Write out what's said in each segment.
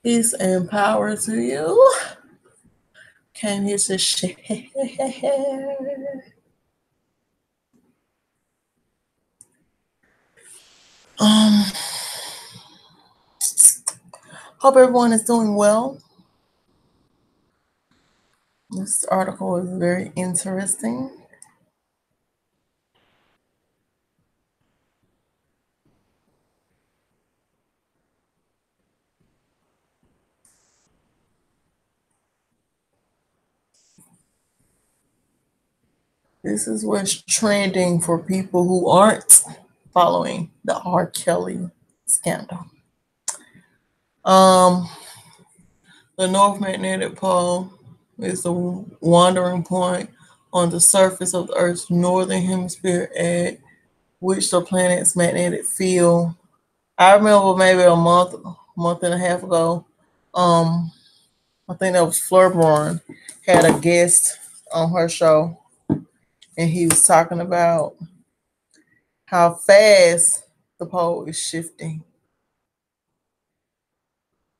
Peace and power to you. Came here to share. Hope everyone is doing well. This article is very interesting. This is what's trending for people who aren't following the R. Kelly scandal. Um, the North Magnetic Pole is the wandering point on the surface of the Earth's northern hemisphere at which the planet's magnetic field. I remember maybe a month and a half ago. I think that was Fleur Braun had a guest on her show, and he was talking about how fast the pole is shifting.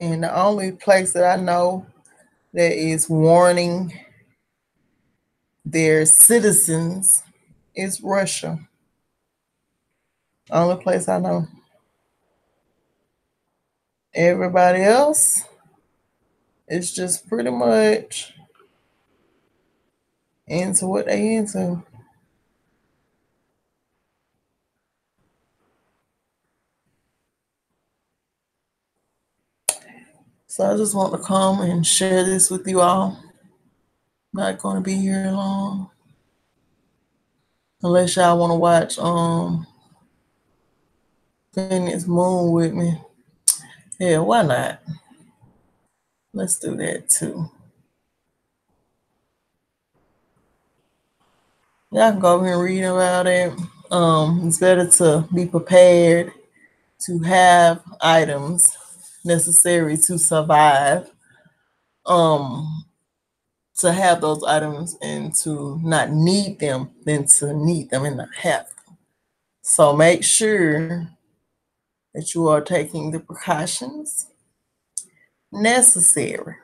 And the only place that I know that is warning their citizens is Russia. Only place I know. Everybody else is just pretty much into what they into. So I just want to come and share this with you all. Not going to be here long. Unless y'all want to watch Phoenix Moon with me. Yeah, why not? Let's do that too. Y'all can go over here and read about it. It's better to be prepared to have items necessary to survive. To have those items and to not need them than to need them and not have them. So make sure that you are taking the precautions necessary.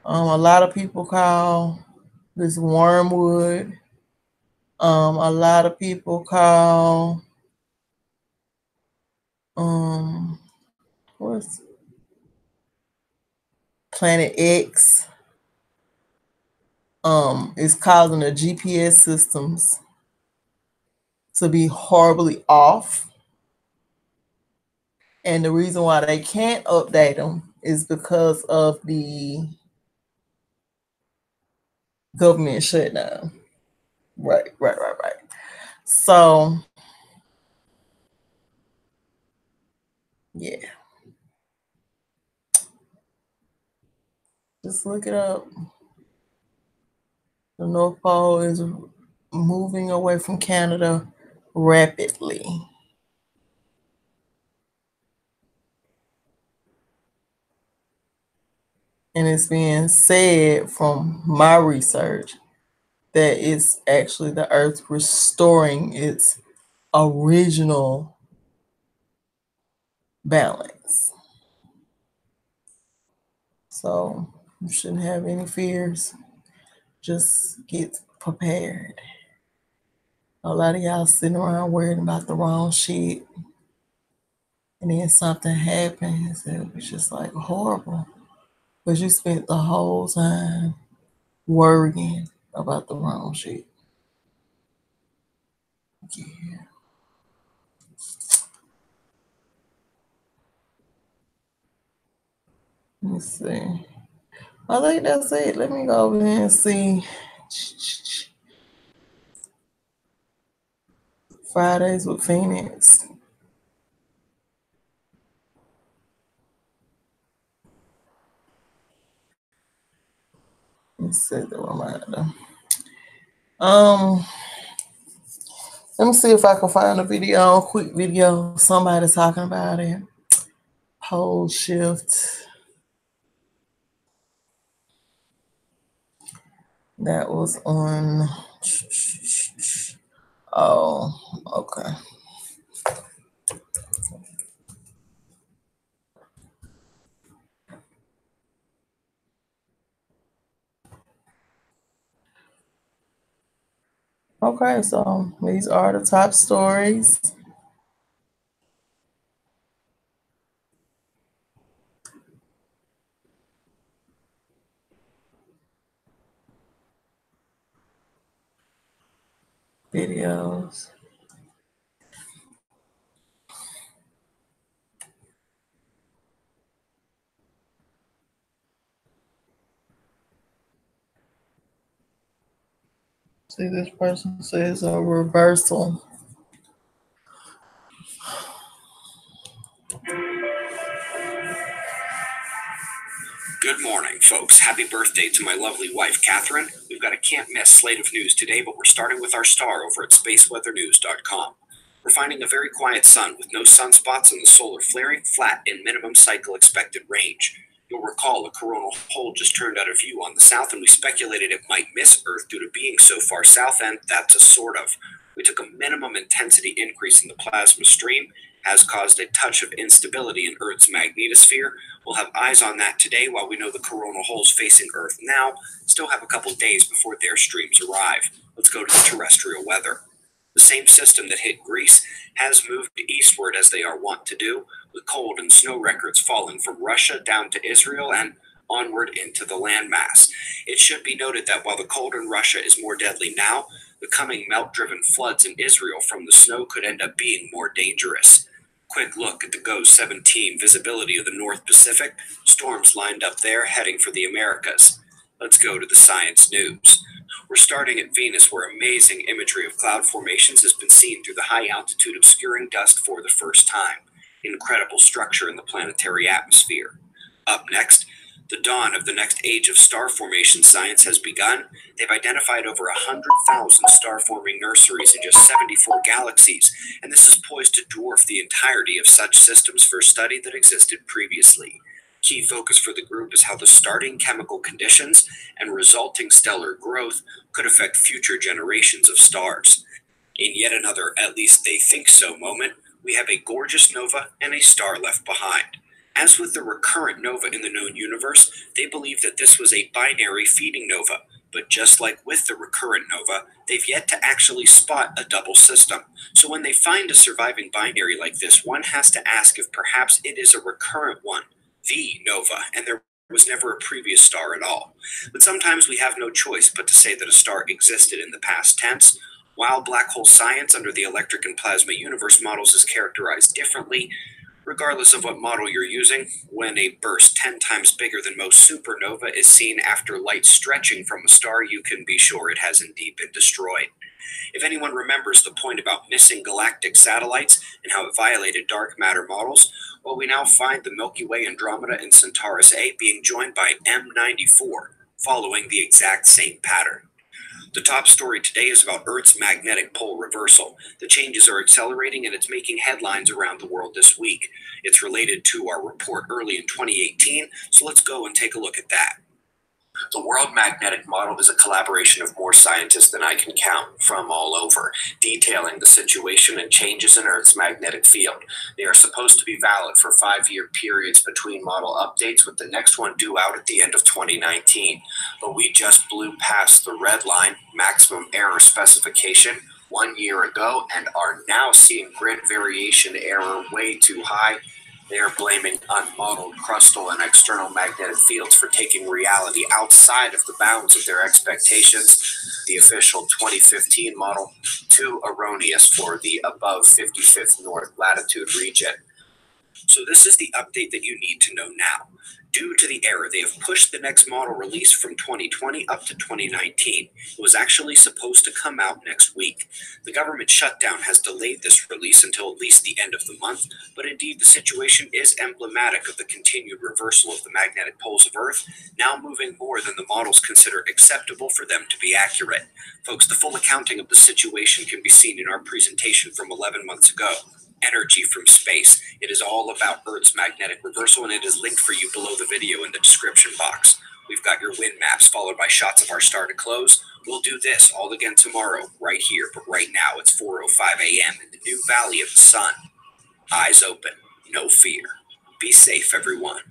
A lot of people call this wormwood. A lot of people call what's Planet X. Is causing the GPS systems to be horribly off. And the reason why they can't update them is because of the government shutdown. Right. So, yeah. Just look it up. The North Pole is moving away from Canada rapidly. And it's being said from my research that it's actually the Earth restoring its original balance. So you shouldn't have any fears. Just get prepared. A lot of y'all sitting around worrying about the wrong shit. And then something happens. It was just like horrible. Because you spent the whole time worrying about the wrong shit. Yeah. Let me see. I think that's it. Let me go over here and see. Fridays with Phoenix. Let's set the reminder. Let me see if I can find a video, quick video, somebody talking about it. Pole shift. That was on. Oh, okay. Okay, so these are the top stories. Videos. See, this person says a reversal. Good morning, folks. Happy birthday to my lovely wife, Catherine. We've got a can't miss slate of news today, but we're starting with our star over at spaceweathernews.com. We're finding a very quiet sun with no sunspots and the solar flaring flat in minimum cycle expected range. You'll recall a coronal hole just turned out of view on the south, and we speculated it might miss Earth due to being so far south, and that's a sort of. We took a minimum intensity increase in the plasma stream, has caused a touch of instability in Earth's magnetosphere. We'll have eyes on that today while we know the coronal holes facing Earth now still have a couple days before their streams arrive. Let's go to the terrestrial weather. The same system that hit Greece has moved eastward as they are wont to do, with cold and snow records falling from Russia down to Israel and onward into the landmass. It should be noted that while the cold in Russia is more deadly now, the coming melt-driven floods in Israel from the snow could end up being more dangerous. Quick look at the GOES 17 visibility of the North Pacific. Storms lined up there heading for the Americas. Let's go to the science news. We're starting at Venus, where amazing imagery of cloud formations has been seen through the high altitude obscuring dust for the first time. Incredible structure in the planetary atmosphere. Up next, the dawn of the next age of star formation science has begun. They've identified over 100,000 star-forming nurseries in just 74 galaxies, and this is poised to dwarf the entirety of such systems for study that existed previously. Key focus for the group is how the starting chemical conditions and resulting stellar growth could affect future generations of stars. In yet another at least they think so moment, we have a gorgeous nova and a star left behind. As with the recurrent nova in the known universe, they believe that this was a binary feeding nova, but just like with the recurrent nova, they've yet to actually spot a double system. So when they find a surviving binary like this, one has to ask if perhaps it is a recurrent one, the nova, and there was never a previous star at all. But sometimes we have no choice but to say that a star existed in the past tense, while black hole science under the electric and plasma universe models is characterized differently. Regardless of what model you're using, when a burst 10 times bigger than most supernova is seen after light stretching from a star, you can be sure it has indeed been destroyed. If anyone remembers the point about missing galactic satellites and how it violated dark matter models, well, we now find the Milky Way, Andromeda, and Centaurus A being joined by M94, following the exact same pattern. The top story today is about Earth's magnetic pole reversal. The changes are accelerating and it's making headlines around the world this week. It's related to our report early in 2018, so let's go and take a look at that. The World Magnetic Model is a collaboration of more scientists than I can count from all over, detailing the situation and changes in Earth's magnetic field. They are supposed to be valid for 5-year periods between model updates, with the next one due out at the end of 2019. But we just blew past the red line, maximum error specification, 1 year ago, and are now seeing grid variation error way too high. They are blaming unmodeled crustal and external magnetic fields for taking reality outside of the bounds of their expectations. The official 2015 model, too erroneous for the above 55th north latitude region. So this is the update that you need to know now. Due to the error, they have pushed the next model release from 2020 up to 2019. It was actually supposed to come out next week. The government shutdown has delayed this release until at least the end of the month, but indeed the situation is emblematic of the continued reversal of the magnetic poles of Earth, now moving more than the models consider acceptable for them to be accurate. Folks, the full accounting of the situation can be seen in our presentation from 11 months ago. Energy from space. It is all about Earth's magnetic reversal, and it is linked for you below the video in the description box. We've got your wind maps followed by shots of our star to close. We'll do this all again tomorrow, right here, but right now it's 4:05 a.m. in the new Valley of the Sun. Eyes open, no fear. Be safe, everyone.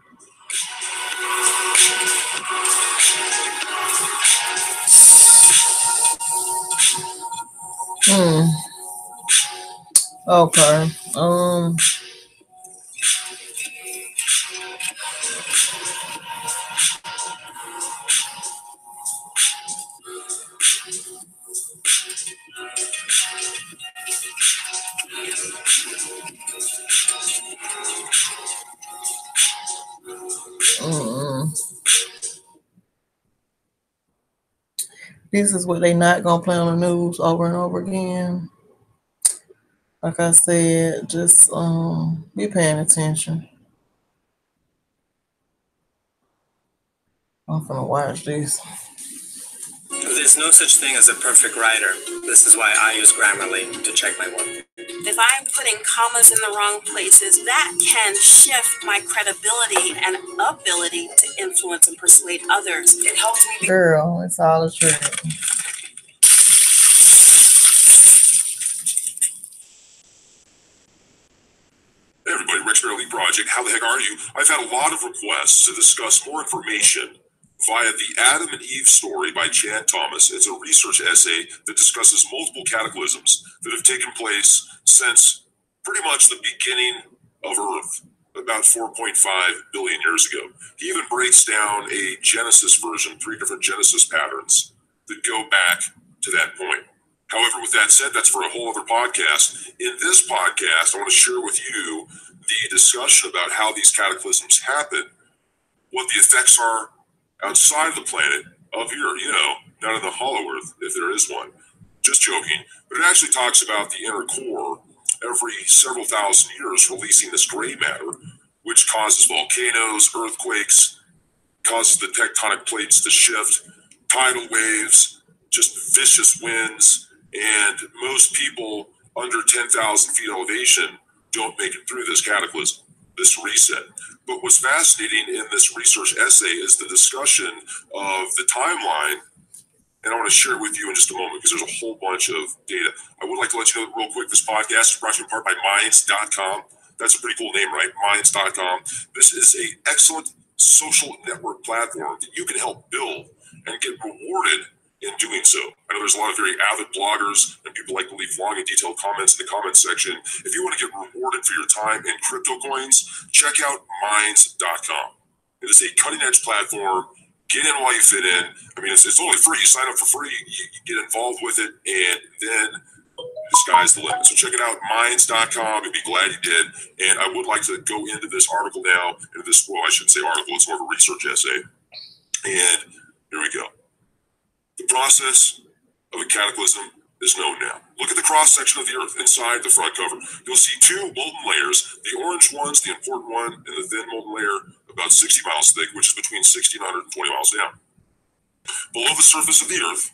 Hmm. Okay. Mm-mm. This is what they not gonna play on the news over and over again. Like I said, just be paying attention. I'm gonna watch this. There's no such thing as a perfect writer. This is why I use Grammarly to check my work. If I'm putting commas in the wrong places, that can shift my credibility and ability to influence and persuade others. It helps me. Girl, it's all a trick. Hey everybody, Rich Barely Project. How the heck are you? I've had a lot of requests to discuss more information via the Adam and Eve story by Jan Thomas. It's a research essay that discusses multiple cataclysms that have taken place since pretty much the beginning of Earth, about 4.5 billion years ago. He even breaks down a Genesis version, 3 different Genesis patterns that go back to that point. However, with that said, that's for a whole other podcast. In this podcast, I want to share with you the discussion about how these cataclysms happen, what the effects are outside of the planet, up here, down in the hollow earth, if there is one. Just joking. But it actually talks about the inner core every several thousand years releasing this gray matter, which causes volcanoes, earthquakes, causes the tectonic plates to shift, tidal waves, just vicious winds, and most people under 10,000 feet elevation don't make it through this cataclysm, this reset. But what's fascinating in this research essay is the discussion of the timeline, and I want to share it with you in just a moment because there's a whole bunch of data. I would like to let you know real quick, this podcast is brought to you in part by Minds.com. That's a pretty cool name, right? Minds.com. This is an excellent social network platform that you can help build and get rewarded in doing so. I know there's a lot of very avid bloggers and people like to leave long and detailed comments in the comments section. If you want to get rewarded for your time in crypto coins, check out Minds.com. It is a cutting edge platform. Get in while you fit in. I mean, it's totally free. You sign up for free, you get involved with it, and then the sky's the limit. So check it out, Minds.com. You'll be glad you did. And I would like to go into this article now, into this, well, I shouldn't say article, it's more of a research essay. And here we go. The process of a cataclysm is known now. Look at the cross-section of the Earth inside the front cover. You'll see 2 molten layers. The orange one's the important one, and the thin molten layer about 60 miles thick, which is between 60 and 120 miles down. Below the surface of the Earth,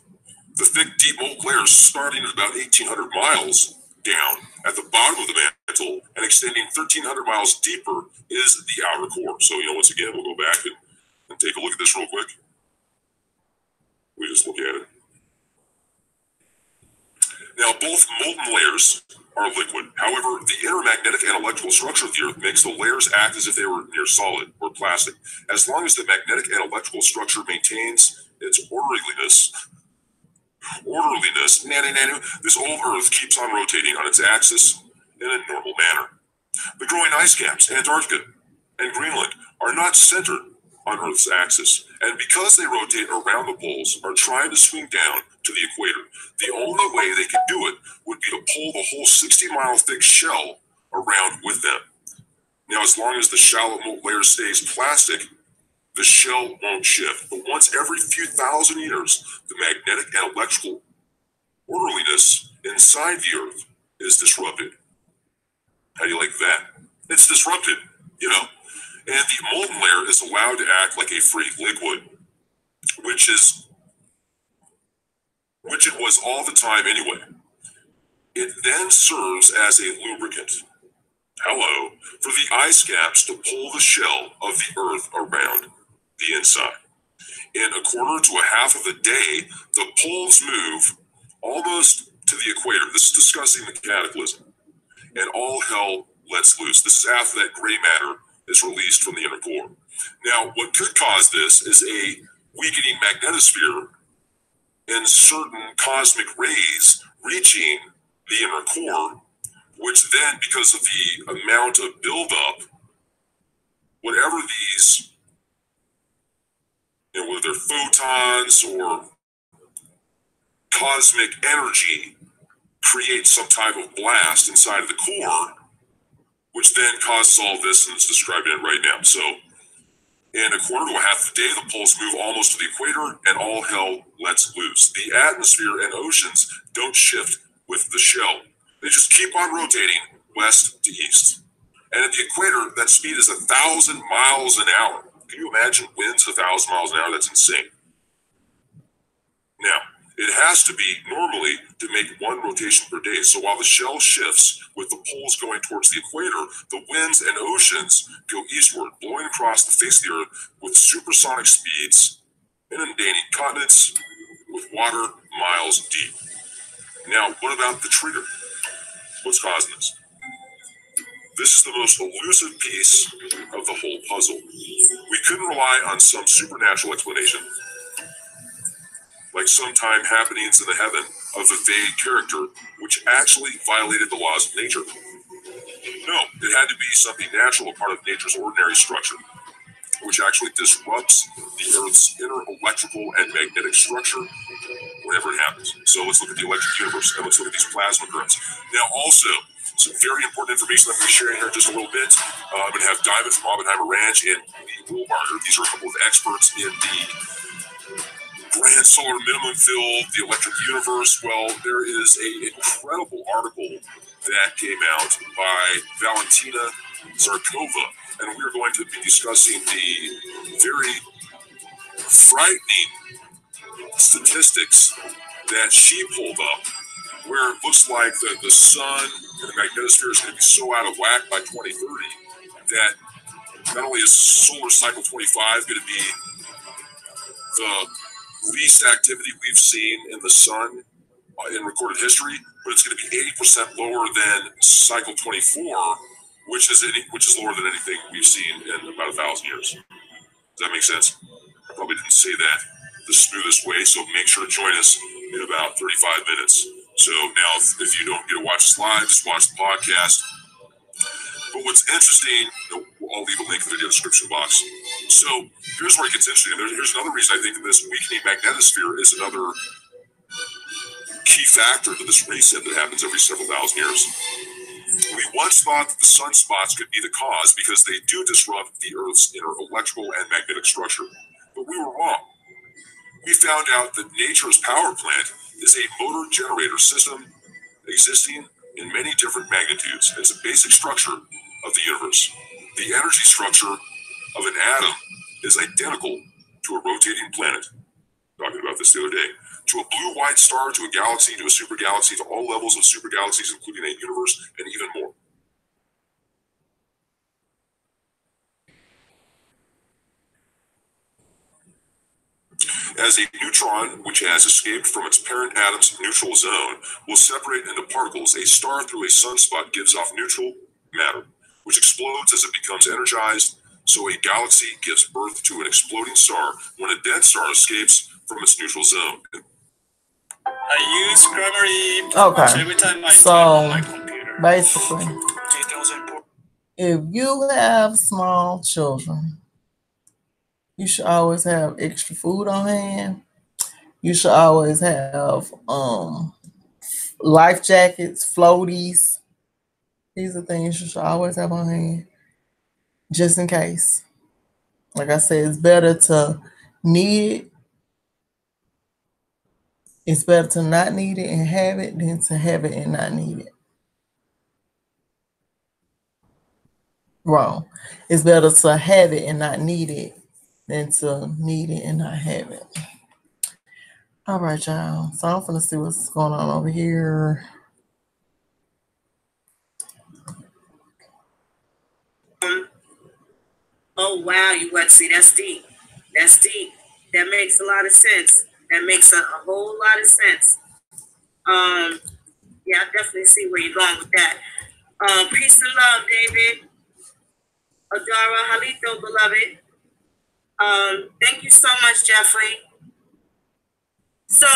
the thick, deep molten layers starting at about 1,800 miles down at the bottom of the mantle and extending 1,300 miles deeper is the outer core. So, once again, we'll go back and take a look at this real quick. We just look at it. Now, both molten layers are liquid. However, the inner magnetic and electrical structure of the Earth makes the layers act as if they were near solid or plastic. As long as the magnetic and electrical structure maintains its orderliness, this old Earth keeps on rotating on its axis in a normal manner. The growing ice caps, Antarctica and Greenland, are not centered on Earth's axis, and because they rotate around the poles, are trying to swing down to the equator. The only way they could do it would be to pull the whole 60-mile thick shell around with them. Now, as long as the shallow molten layer stays plastic, the shell won't shift. But once every few thousand years, the magnetic and electrical orderliness inside the Earth is disrupted. How do you like that? It's disrupted, And the molten layer is allowed to act like a free liquid, which it was all the time anyway. It then serves as a lubricant. Hello, for the ice caps to pull the shell of the Earth around the inside. In a quarter to a half of a day, the poles move almost to the equator. This is discussing the cataclysm. And all hell lets loose. This is after that gray matter is released from the inner core. Now, what could cause this is a weakening magnetosphere and certain cosmic rays reaching the inner core, which then, because of the amount of buildup, whatever these, whether they're photons or cosmic energy, creates some type of blast inside of the core, which then causes all this, and it's describing it right now. So in a quarter to a half of the day, the poles move almost to the equator, and all hell lets loose. The atmosphere and oceans don't shift with the shell. They just keep on rotating west to east. And at the equator, that speed is 1,000 miles an hour. Can you imagine winds 1,000 miles an hour? That's insane. Now, it has to be normally to make one rotation per day. So while the shell shifts with the poles going towards the equator, the winds and oceans go eastward, blowing across the face of the earth with supersonic speeds, inundating continents with water miles deep. Now, what about the trigger? What's causing this? This is the most elusive piece of the whole puzzle. We couldn't rely on some supernatural explanation, like sometime happenings in the heaven of a vague character, which actually violated the laws of nature. No, it had to be something natural, a part of nature's ordinary structure, which actually disrupts the Earth's inner electrical and magnetic structure whenever it happens. So let's look at the electric universe, and let's look at these plasma currents. Now also, some very important information that I'm going to share here in just a little bit. I'm going to have Diamond from Oppenheimer Ranch and Lee Wilbarger. These are a couple of experts in the grand solar minimum field, the electric universe. Well, there is an incredible article that came out by Valentina Zarkova, and we're going to be discussing the very frightening statistics that she pulled up, where it looks like the sun and the magnetosphere is going to be so out of whack by 2030 that not only is solar cycle 25 going to be the least activity we've seen in the sun in recorded history, but it's going to be 80% lower than cycle 24, which is lower than anything we've seen in about 1,000 years. Does that make sense? I probably didn't say that the smoothest way, so make sure to join us in about 35 minutes. So now, if you don't get to watch us live, just watch the podcast. But what's interesting, I'll leave a link in the video description box. So here's where it gets interesting. Here's another reason I think that this weakening magnetosphere is another key factor to this reset that happens every several thousand years. We once thought that the sunspots could be the cause because they do disrupt the Earth's inner electrical and magnetic structure. But we were wrong. We found out that nature's power plant is a motor generator system existing in many different magnitudes. It's a basic structure of the universe. The energy structure of an atom is identical to a rotating planet. Talking about this the other day. To a blue-white star, to a galaxy, to a supergalaxy, to all levels of supergalaxies, including a universe, and even more. As a neutron, which has escaped from its parent atom's neutral zone, will separate into particles, a star through a sunspot gives off neutral matter, which explodes as it becomes energized. So a galaxy gives birth to an exploding star when a dead star escapes from its neutral zone. I use Grammarly Okay. every time I So, type on my computer. basically, Details are important. if you have small children, you should always have extra food on hand. You should always have life jackets, floaties. These are things you should always have on hand, just in case. Like I said, it's better to need it. It's better to not need it and have it than to have it and not need it. Wrong. It's better to have it and not need it than to need it and not have it. All right, y'all. So I'm gonna see what's going on over here. Oh wow, you what? See, that's deep. That's deep. That makes a lot of sense. That makes a whole lot of sense. Yeah, I definitely see where you're going with that. Peace and love, David. Adara, Halito, beloved. Thank you so much, Jeffrey. So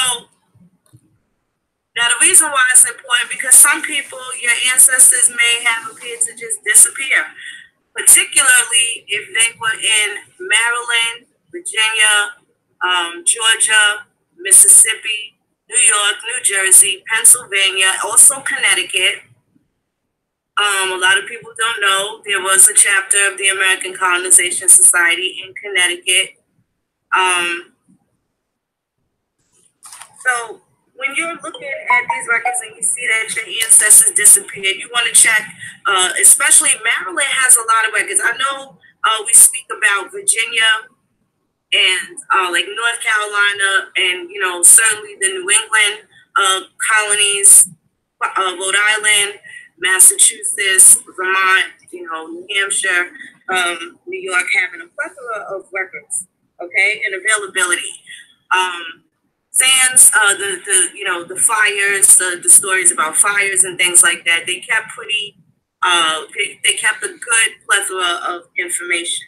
Now, the reason why it's important, because some people, your ancestors may have appeared to just disappear, particularly if they were in Maryland, Virginia, Georgia, Mississippi, New York, New Jersey, Pennsylvania, also Connecticut. A lot of people don't know there was a chapter of the American Colonization Society in Connecticut. So when you're looking at these records and you see that your ancestors disappeared, you want to check, especially Maryland has a lot of records. I know we speak about Virginia and like North Carolina and, you know, certainly the New England colonies, Rhode Island, Massachusetts, Vermont, you know, New Hampshire, New York, having a plethora of records, okay, and availability. Sans the you know, the fires, the stories about fires and things like that, they kept pretty they kept a good plethora of information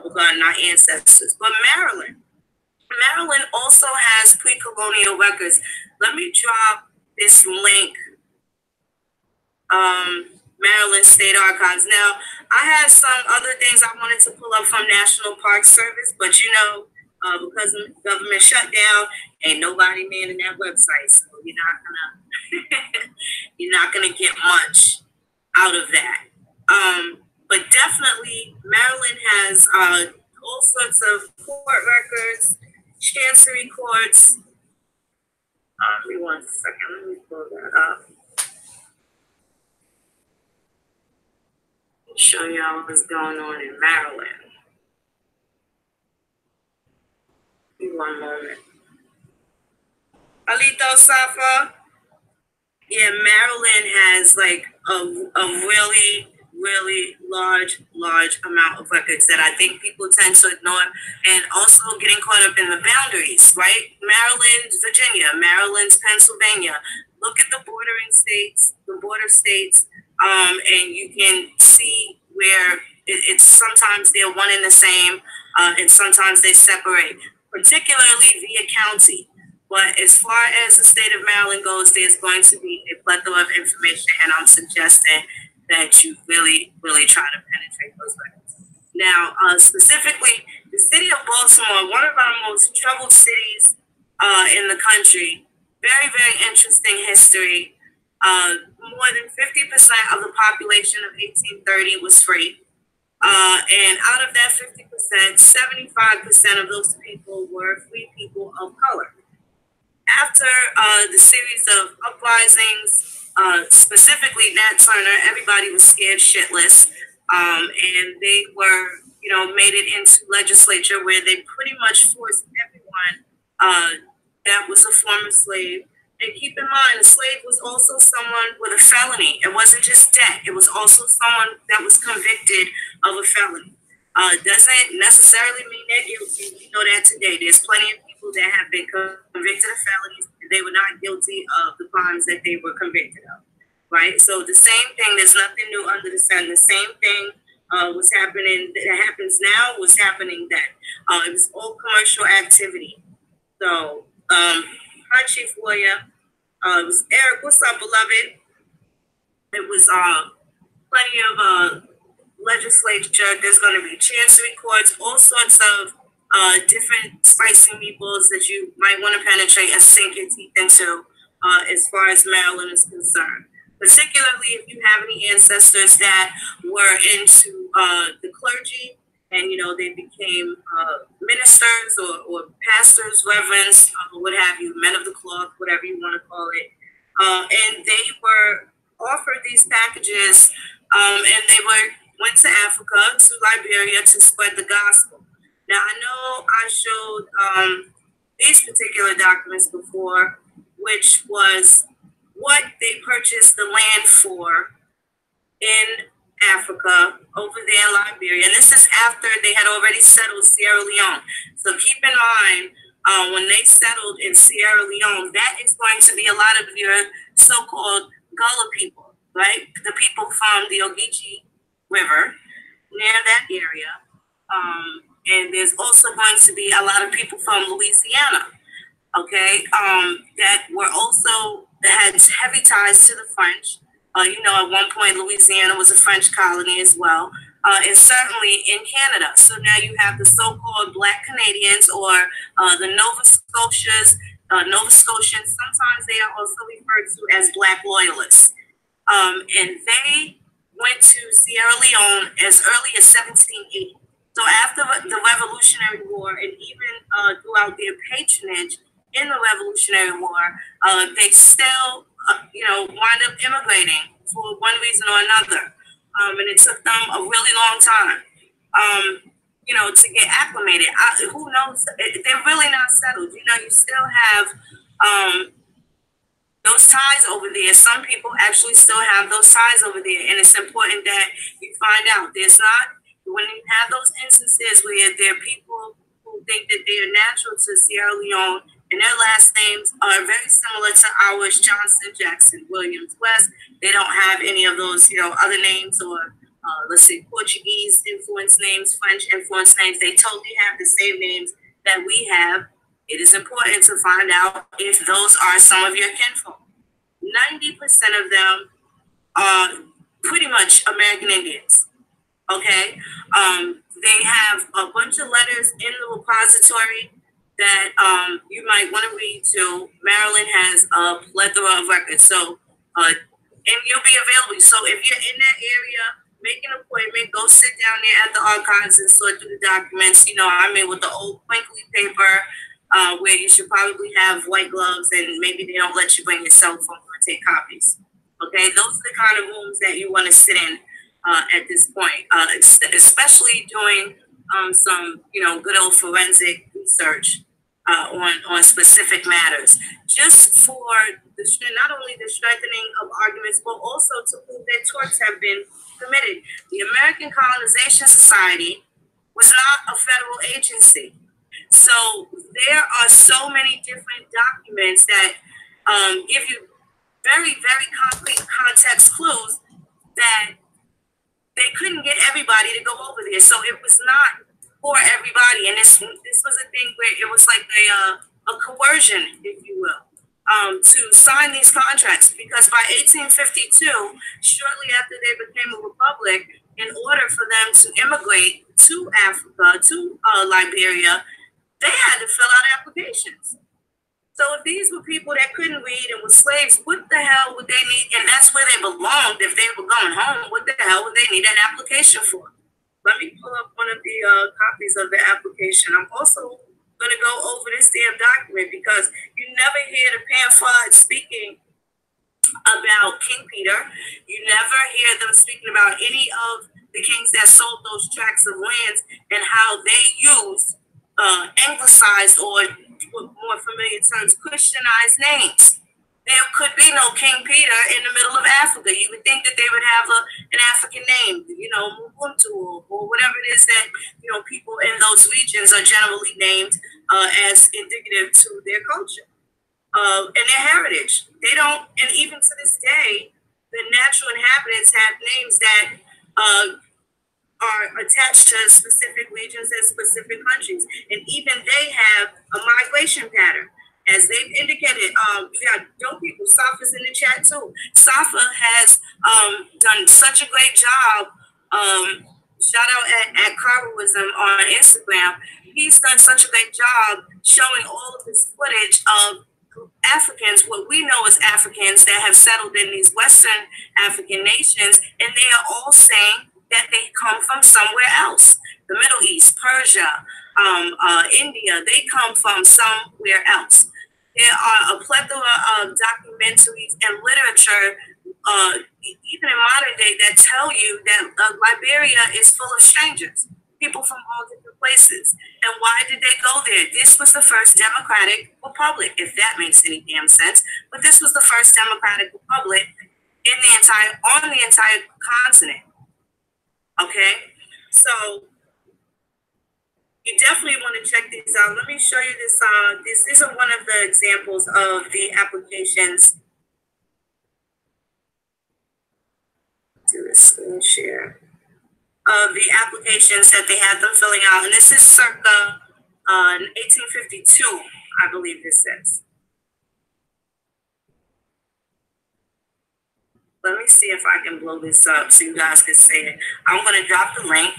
regarding our ancestors. But Maryland also has pre-colonial records. Let me drop this link. Maryland State Archives. Now, I had some other things I wanted to pull up from National Park Service, but you know, because the government shut down, ain't nobody manning that website, so you're not gonna get much out of that. But definitely, Maryland has all sorts of court records, chancery courts. Give me 1 second. Let me pull that up. Show y'all what's going on in Maryland. Give me 1 moment. Alito Safa. Yeah, Maryland has like a really, really large amount of records that I think people tend to ignore, and also getting caught up in the boundaries, right? Maryland's Virginia, Maryland's Pennsylvania. Look at the bordering states, the border states, and you can see where it's sometimes they're one and the same, and sometimes they separate, particularly via county. But as far as the state of Maryland goes, there's going to be a plethora of information, and I'm suggesting that you really, really try to penetrate those records. Now, specifically, the city of Baltimore, one of our most troubled cities in the country, very, very interesting history. More than 50% of the population of 1830 was free. And out of that 50%, 75% of those people were free people of color. After the series of uprisings, specifically Nat Turner, everybody was scared shitless. And they were, you know, made it into legislature where they pretty much forced everyone that was a former slave. And keep in mind, a slave was also someone with a felony. It wasn't just debt. It was also someone that was convicted of a felony. Doesn't necessarily mean they're guilty. We know that today. There's plenty of people that have been convicted of felonies and they were not guilty of the crimes that they were convicted of, right? So the same thing, there's nothing new under the sun. The same thing was happening, that happens now, was happening then. It was all commercial activity. So, hi, Chief Warrior. It was Eric. What's up, beloved? It was plenty of legislature. There's going to be chancery courts, all sorts of different spicy meatballs that you might want to penetrate and sink your teeth into as far as Maryland is concerned. Particularly if you have any ancestors that were into the clergy and, you know, they became ministers or pastors, reverends, what have you, men of the cloth, whatever you want to call it. And they were offered these packages and they went to Africa, to Liberia to spread the gospel. Now, I know I showed these particular documents before, which was what they purchased the land for in Africa, over there in Liberia. And this is after they had already settled Sierra Leone. So keep in mind, when they settled in Sierra Leone, that is going to be a lot of your so-called Gullah people, right? The people from the Ogeechee River, near that area. And there's also going to be a lot of people from Louisiana, okay, that were also that had heavy ties to the French. At one point, Louisiana was a French colony as well, and certainly in Canada. So now you have the so-called Black Canadians, or the Nova Scotians. Sometimes they are also referred to as Black Loyalists. And they went to Sierra Leone as early as 1780. So after the Revolutionary War, and even throughout their patronage in the Revolutionary War, they still, wind up immigrating for one reason or another. And it took them a really long time, to get acclimated. Who knows? They're really not settled. You still have those ties over there. Some people actually still have those ties over there. And it's important that you find out. When you have those instances where there are people who think that they are natural to Sierra Leone and their last names are very similar to ours, Johnson, Jackson, Williams, West, they don't have any of those, other names, or let's say Portuguese influence names, French influence names. They totally have the same names that we have. It is important to find out if those are some of your kinfolk. 90% of them are pretty much American Indians. Okay, they have a bunch of letters in the repository that you might want to read too. Maryland has a plethora of records, so and you'll be available. So if you're in that area, make an appointment. Go sit down there at the archives and sort through the documents. With the old crinkly paper, where you should probably have white gloves, and maybe they don't let you bring your cell phone or take copies. Okay, those are the kind of rooms that you want to sit in. At this point, especially doing some, good old forensic research on specific matters, just for not only the strengthening of arguments, but also to prove that torts have been committed. The American Colonization Society was not a federal agency, so there are so many different documents that give you very, very concrete context clues that they couldn't get everybody to go over there. So it was not for everybody. And this was a thing where it was like a coercion, if you will, to sign these contracts. Because by 1852, shortly after they became a republic, in order for them to immigrate to Africa, to Liberia, they had to fill out applications. So if these were people that couldn't read and were slaves, what the hell would they need? And that's where they belonged. If they were going home, what the hell would they need an application for? Let me pull up one of the copies of the application. I'm also going to go over this damn document, because you never hear the pamphlets speaking about King Peter. You never hear them speaking about any of the kings that sold those tracts of lands and how they used anglicized, or more familiar terms, Christianized names. There could be no King Peter in the middle of Africa. You would think that they would have an African name, Ubuntu, or whatever it is that, people in those regions are generally named as indicative to their culture and their heritage. They don't, and even to this day, the natural inhabitants have names that are attached to specific regions and specific countries. And even they have a migration pattern. As they've indicated, we got dope people. Safa's in the chat too. Safa has done such a great job. Shout out at Carverism on Instagram. He's done such a great job showing all of this footage of Africans, what we know as Africans that have settled in these Western African nations, and they are all saying that they come from somewhere else. The Middle East, Persia, India, they come from somewhere else. There are a plethora of documentaries and literature, even in modern day, that tell you that Liberia is full of strangers, people from all different places. And why did they go there? This was the first democratic republic, if that makes any damn sense. But this was the first democratic republic on the entire continent. Okay, so you definitely want to check these out. Let me show you this. These are one of the examples of the applications. Do a screen share of the applications that they had them filling out, and this is circa 1852, I believe this says. Let me see if I can blow this up so you guys can see it. I'm going to drop the link.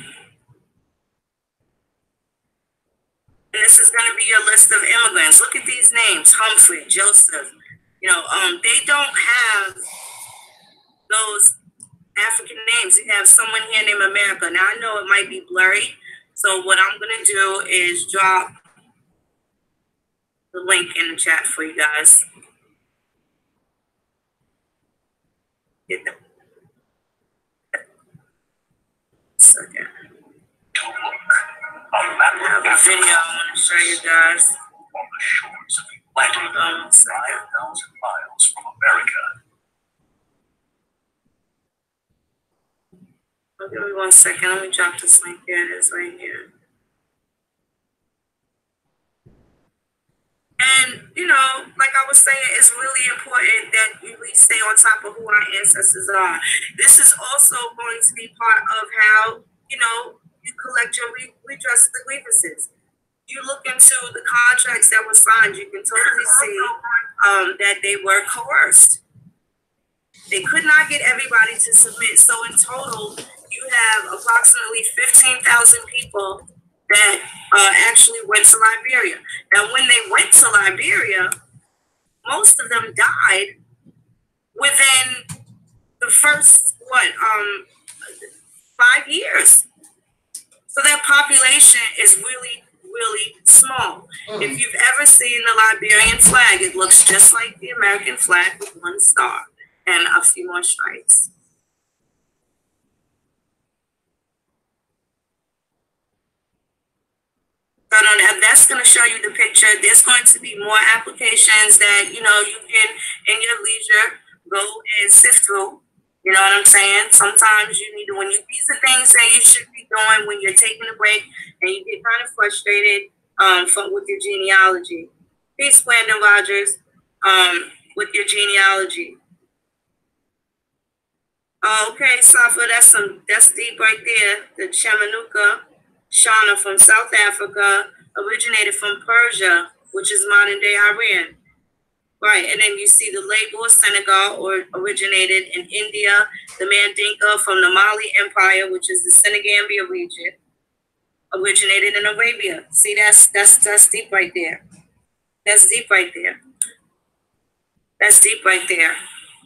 And this is going to be your list of immigrants. Look at these names: Humphrey, Joseph. You know, they don't have those African names. You have someone here named America. Now, I know it might be blurry. So what I'm going to do is drop the link in the chat for you guys. Get them. Second. I have a video I want to show you guys. On the shores of Atlantic, 5,000 miles from America. Oh, give me 1 second. Let me drop this link. Here it is right here. And, you know, like I was saying, it's really important that we stay on top of who our ancestors are. This is also going to be part of how, you know, you collect your redress the grievances. You look into the contracts that were signed, you can totally see that they were coerced. They could not get everybody to submit. So in total, you have approximately 15,000 people that actually went to Liberia. Now, when they went to Liberia, most of them died within the first, 5 years. So that population is really, really small. If you've ever seen the Liberian flag, it looks just like the American flag with 1 star and a few more stripes. So that's going to show you the picture. There's going to be more applications that, you know, you can, in your leisure, go and sift through. You know what I'm saying? Sometimes you need to, these are things that you should be doing when you're taking a break and you get kind of frustrated with your genealogy. Peace, Brandon Rogers, with your genealogy. Okay, Safa, that's deep right there. The Chamanuka Shana from South Africa originated from Persia, which is modern day Iran. Right, and then you see the Lagos, Senegal, or originated in India. The Mandinka from the Mali Empire, which is the Senegambia region, originated in Arabia. See, that's deep right there. That's deep right there. That's deep right there.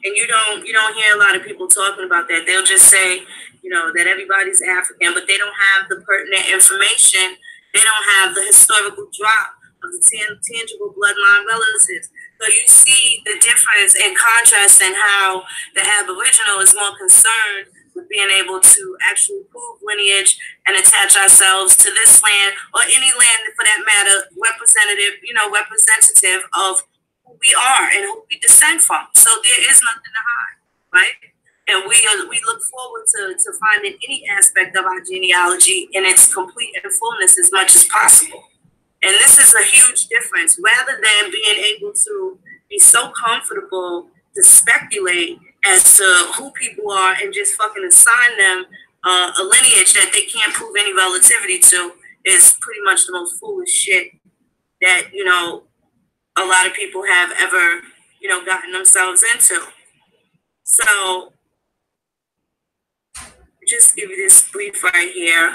And you don't hear a lot of people talking about that. They'll just say, you know, that everybody's African, but they don't have the pertinent information. They don't have the historical drop of the tangible bloodline relatives. So you see the difference in contrast in how the Aboriginal is more concerned with being able to actually prove lineage and attach ourselves to this land or any land for that matter, representative of who we are and who we descend from. So there is nothing to hide, right? And we look forward to finding any aspect of our genealogy in its complete and fullness as much as possible. And this is a huge difference. Rather than being able to be so comfortable to speculate as to who people are and just fucking assign them a lineage that they can't prove any relativity to, is pretty much the most foolish shit that, you know, a lot of people have ever, you know, gotten themselves into. So just give you this brief right here.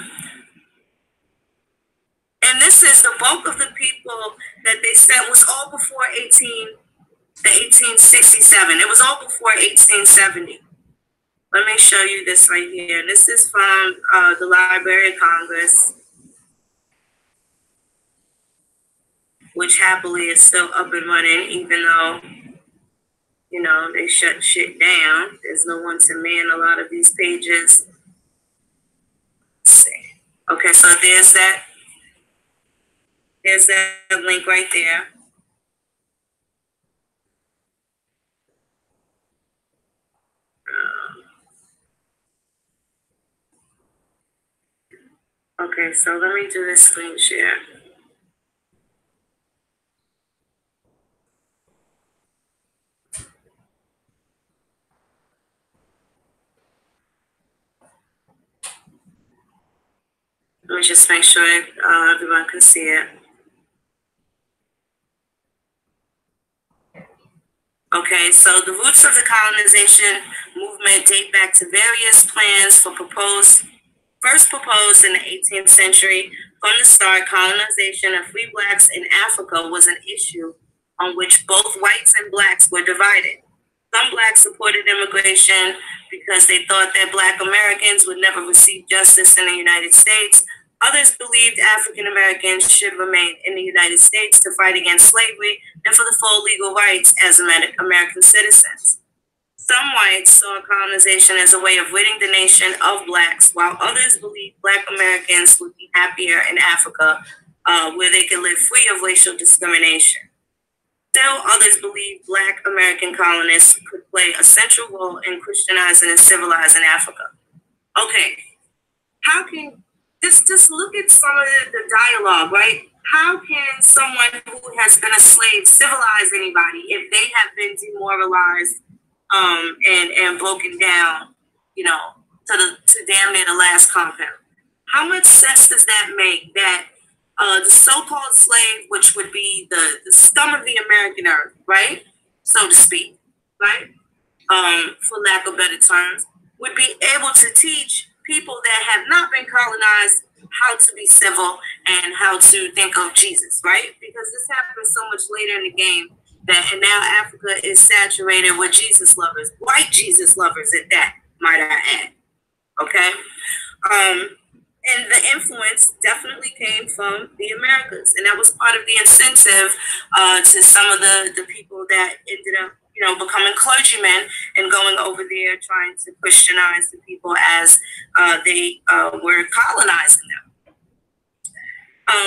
And this is the bulk of the people that they said was all before 1867. It was all before 1870. Let me show you this right here. This is from the Library of Congress, which happily is still up and running, even though, you know, they shut shit down. There's no one to man a lot of these pages. Let's see. Okay, so there's that link right there. Okay, so let me do this screen share. Let me just make sure everyone can see it. Okay, so the roots of the colonization movement movement date back to various plans first proposed in the 18th century. From the start, colonization of free blacks in Africa was an issue on which both whites and blacks were divided. Some blacks supported immigration because they thought that Black Americans would never receive justice in the United States. Others believed African Americans should remain in the United States to fight against slavery and for the full legal rights as American citizens. Some whites saw colonization as a way of ridding the nation of blacks, while others believed Black Americans would be happier in Africa, where they could live free of racial discrimination. Still, others believed Black American colonists could play a central role in Christianizing and civilizing Africa. Okay, how can just look at some of the dialogue, right? How can someone who has been a slave civilize anybody if they have been demoralized and broken down, you know, to damn near the last compound? How much sense does that make that the so-called slave, which would be the scum of the American earth, right, so to speak, right, for lack of better terms, would be able to teach people that have not been colonized how to be civil and how to think of Jesus, right? Because this happens so much later in the game and now Africa is saturated with Jesus lovers, white Jesus lovers at that, might I add, okay? And the influence definitely came from the Americas, and that was part of the incentive to some of the people that ended up, you know, becoming clergymen and going over there trying to Christianize the people as they were colonizing them.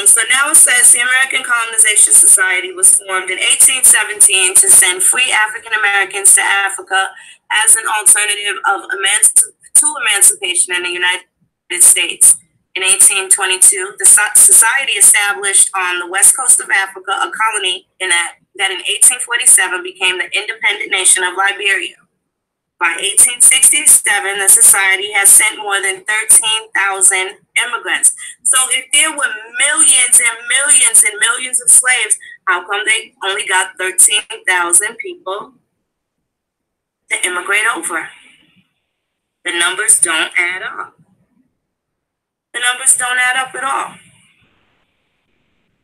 So now it says the American Colonization Society was formed in 1817 to send free African Americans to Africa as an alternative to emancipation in the United States. In 1822, the society established on the west coast of Africa a colony that in 1847 became the independent nation of Liberia. By 1867, the society has sent more than 13,000 immigrants. So if there were millions and millions and millions of slaves, how come they only got 13,000 people to immigrate over? The numbers don't add up. The numbers don't add up at all.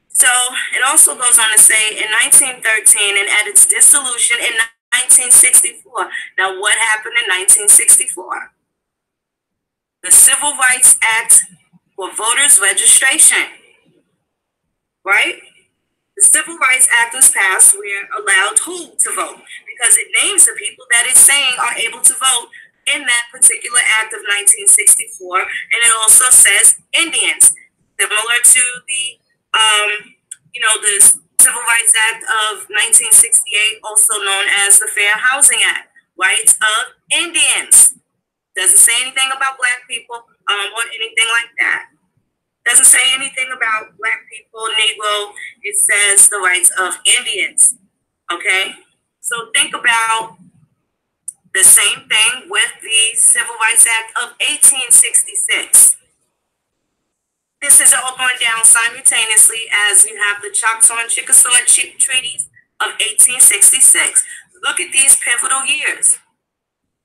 So it also goes on to say in 1913 and at its dissolution in 1964. Now what happened in 1964? The Civil Rights Act for voters registration, right? The Civil Rights Act was passed where allowed who to vote? Because it names the people that it's saying are able to vote in that particular act of 1964, and it also says Indians, similar to the, the Civil Rights Act of 1968, also known as the Fair Housing Act, rights of Indians. Doesn't say anything about Black people or anything like that. Doesn't say anything about Black people, Negro. It says the rights of Indians. Okay, so think about the same thing with the Civil Rights Act of 1866. This is all going down simultaneously as you have the Choctaw and Chickasaw treaties of 1866. Look at these pivotal years.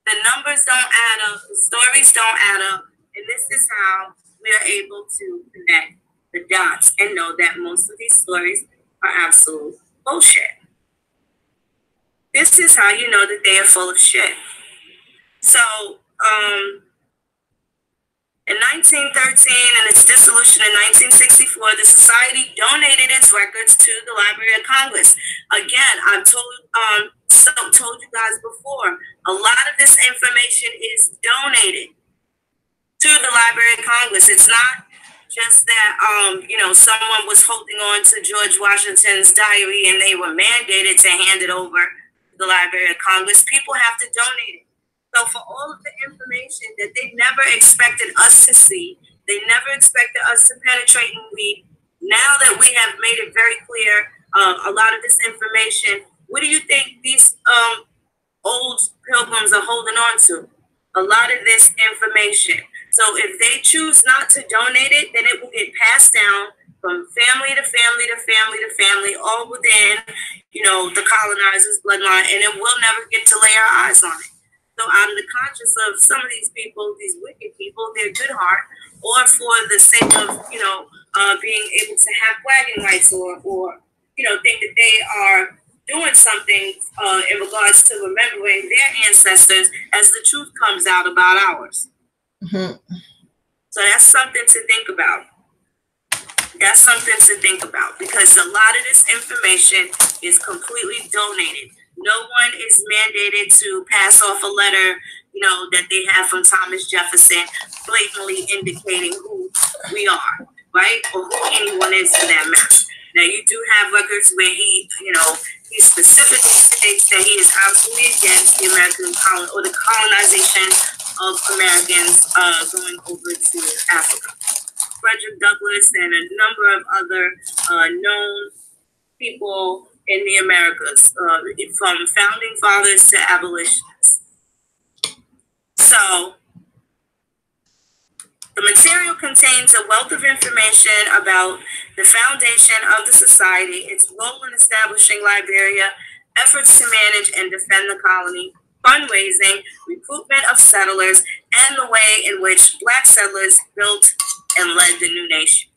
The numbers don't add up, the stories don't add up, and this is how we are able to connect the dots and know that most of these stories are absolute bullshit. This is how you know that they are full of shit. So, in 1913 and its dissolution in 1964, the society donated its records to the Library of Congress. Again, I've told you guys before, a lot of this information is donated to the Library of Congress. It's not just that, someone was holding on to George Washington's diary and they were mandated to hand it over to the Library of Congress. People have to donate it. So for all of the information that they never expected us to see, they never expected us to penetrate and read, now that we have made it very clear, a lot of this information, what do you think these old pilgrims are holding on to? A lot of this information. So if they choose not to donate it, then it will get passed down from family to family to family to family, all within, the colonizers' bloodline, and it will never get to lay our eyes on it. out of the conscience of some of these people, these wicked people, their good heart, or for the sake of, being able to have bragging rights or think that they are doing something in regards to remembering their ancestors as the truth comes out about ours. Mm-hmm. So that's something to think about. That's something to think about, because a lot of this information is completely donated. No one is mandated to pass off a letter, that they have from Thomas Jefferson, blatantly indicating who we are, right? Or who anyone is for that matter. Now, you do have records where he specifically states that he is absolutely against the American or the colonization of Americans going over to Africa. Frederick Douglass and a number of other known people in the Americas, from founding fathers to abolitionists. So, the material contains a wealth of information about the foundation of the society, its role in establishing Liberia, efforts to manage and defend the colony, fundraising, recruitment of settlers, and the way in which Black settlers built and led the new nation.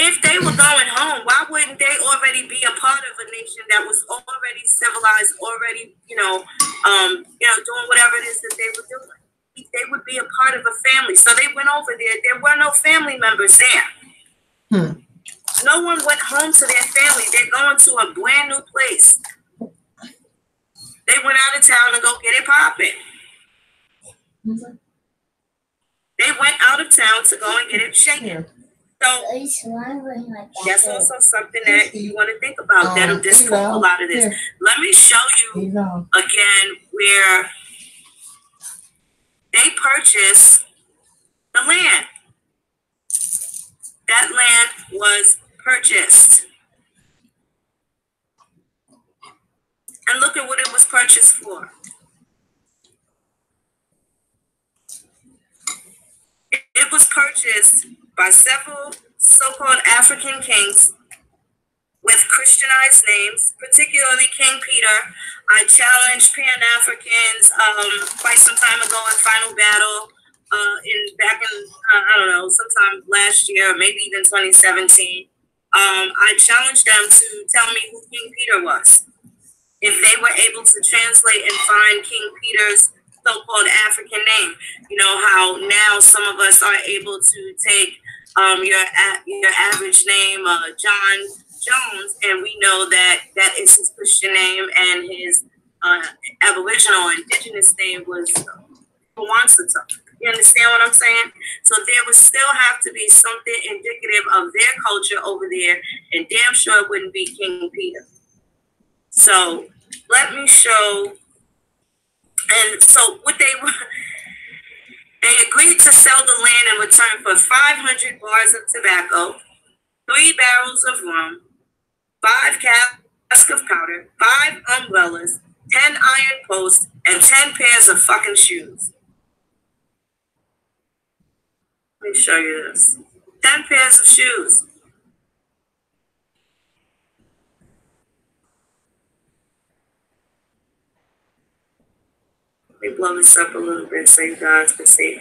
If they were going home, why wouldn't they already be a part of a nation that was already civilized, already, doing whatever it is that they were doing? They would be a part of a family. So they went over there. There were no family members there. No one went home to their family. They're going to a brand new place. They went out of town to go get it popping. They went out of town to go and get it shaken. So that's also something that you want to think about. That'll disprove a lot of this. Let me show you again where they purchased the land. That land was purchased. And look at what it was purchased for. It was purchased by several so-called African kings with Christianized names, particularly King Peter. I challenged Pan-Africans quite some time ago in Final Battle, back in sometime last year, maybe even 2017. I challenged them to tell me who King Peter was. If they were able to translate and find King Peter's so-called African name, how now some of us are able to take your average name, John Jones, and we know that is his Christian name, and his Aboriginal or indigenous name was Pawonsa. You understand what I'm saying? So there would still have to be something indicative of their culture over there, and damn sure it wouldn't be King Peter. So let me show. And so what they agreed to sell the land in return for 500 bars of tobacco, 3 barrels of rum, 5 casks of powder, 5 umbrellas, 10 iron posts, and 10 pairs of fucking shoes. Let me show you this. 10 pairs of shoes. Let me blow this up a little bit so you guys can see.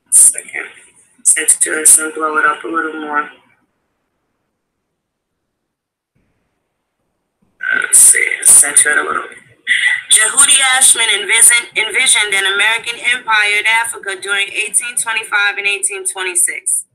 Second. Set to this and blow it up a little more. Let's see. Center it a little. Jehudi Ashman envisioned an American empire in Africa during 1825 and 1826.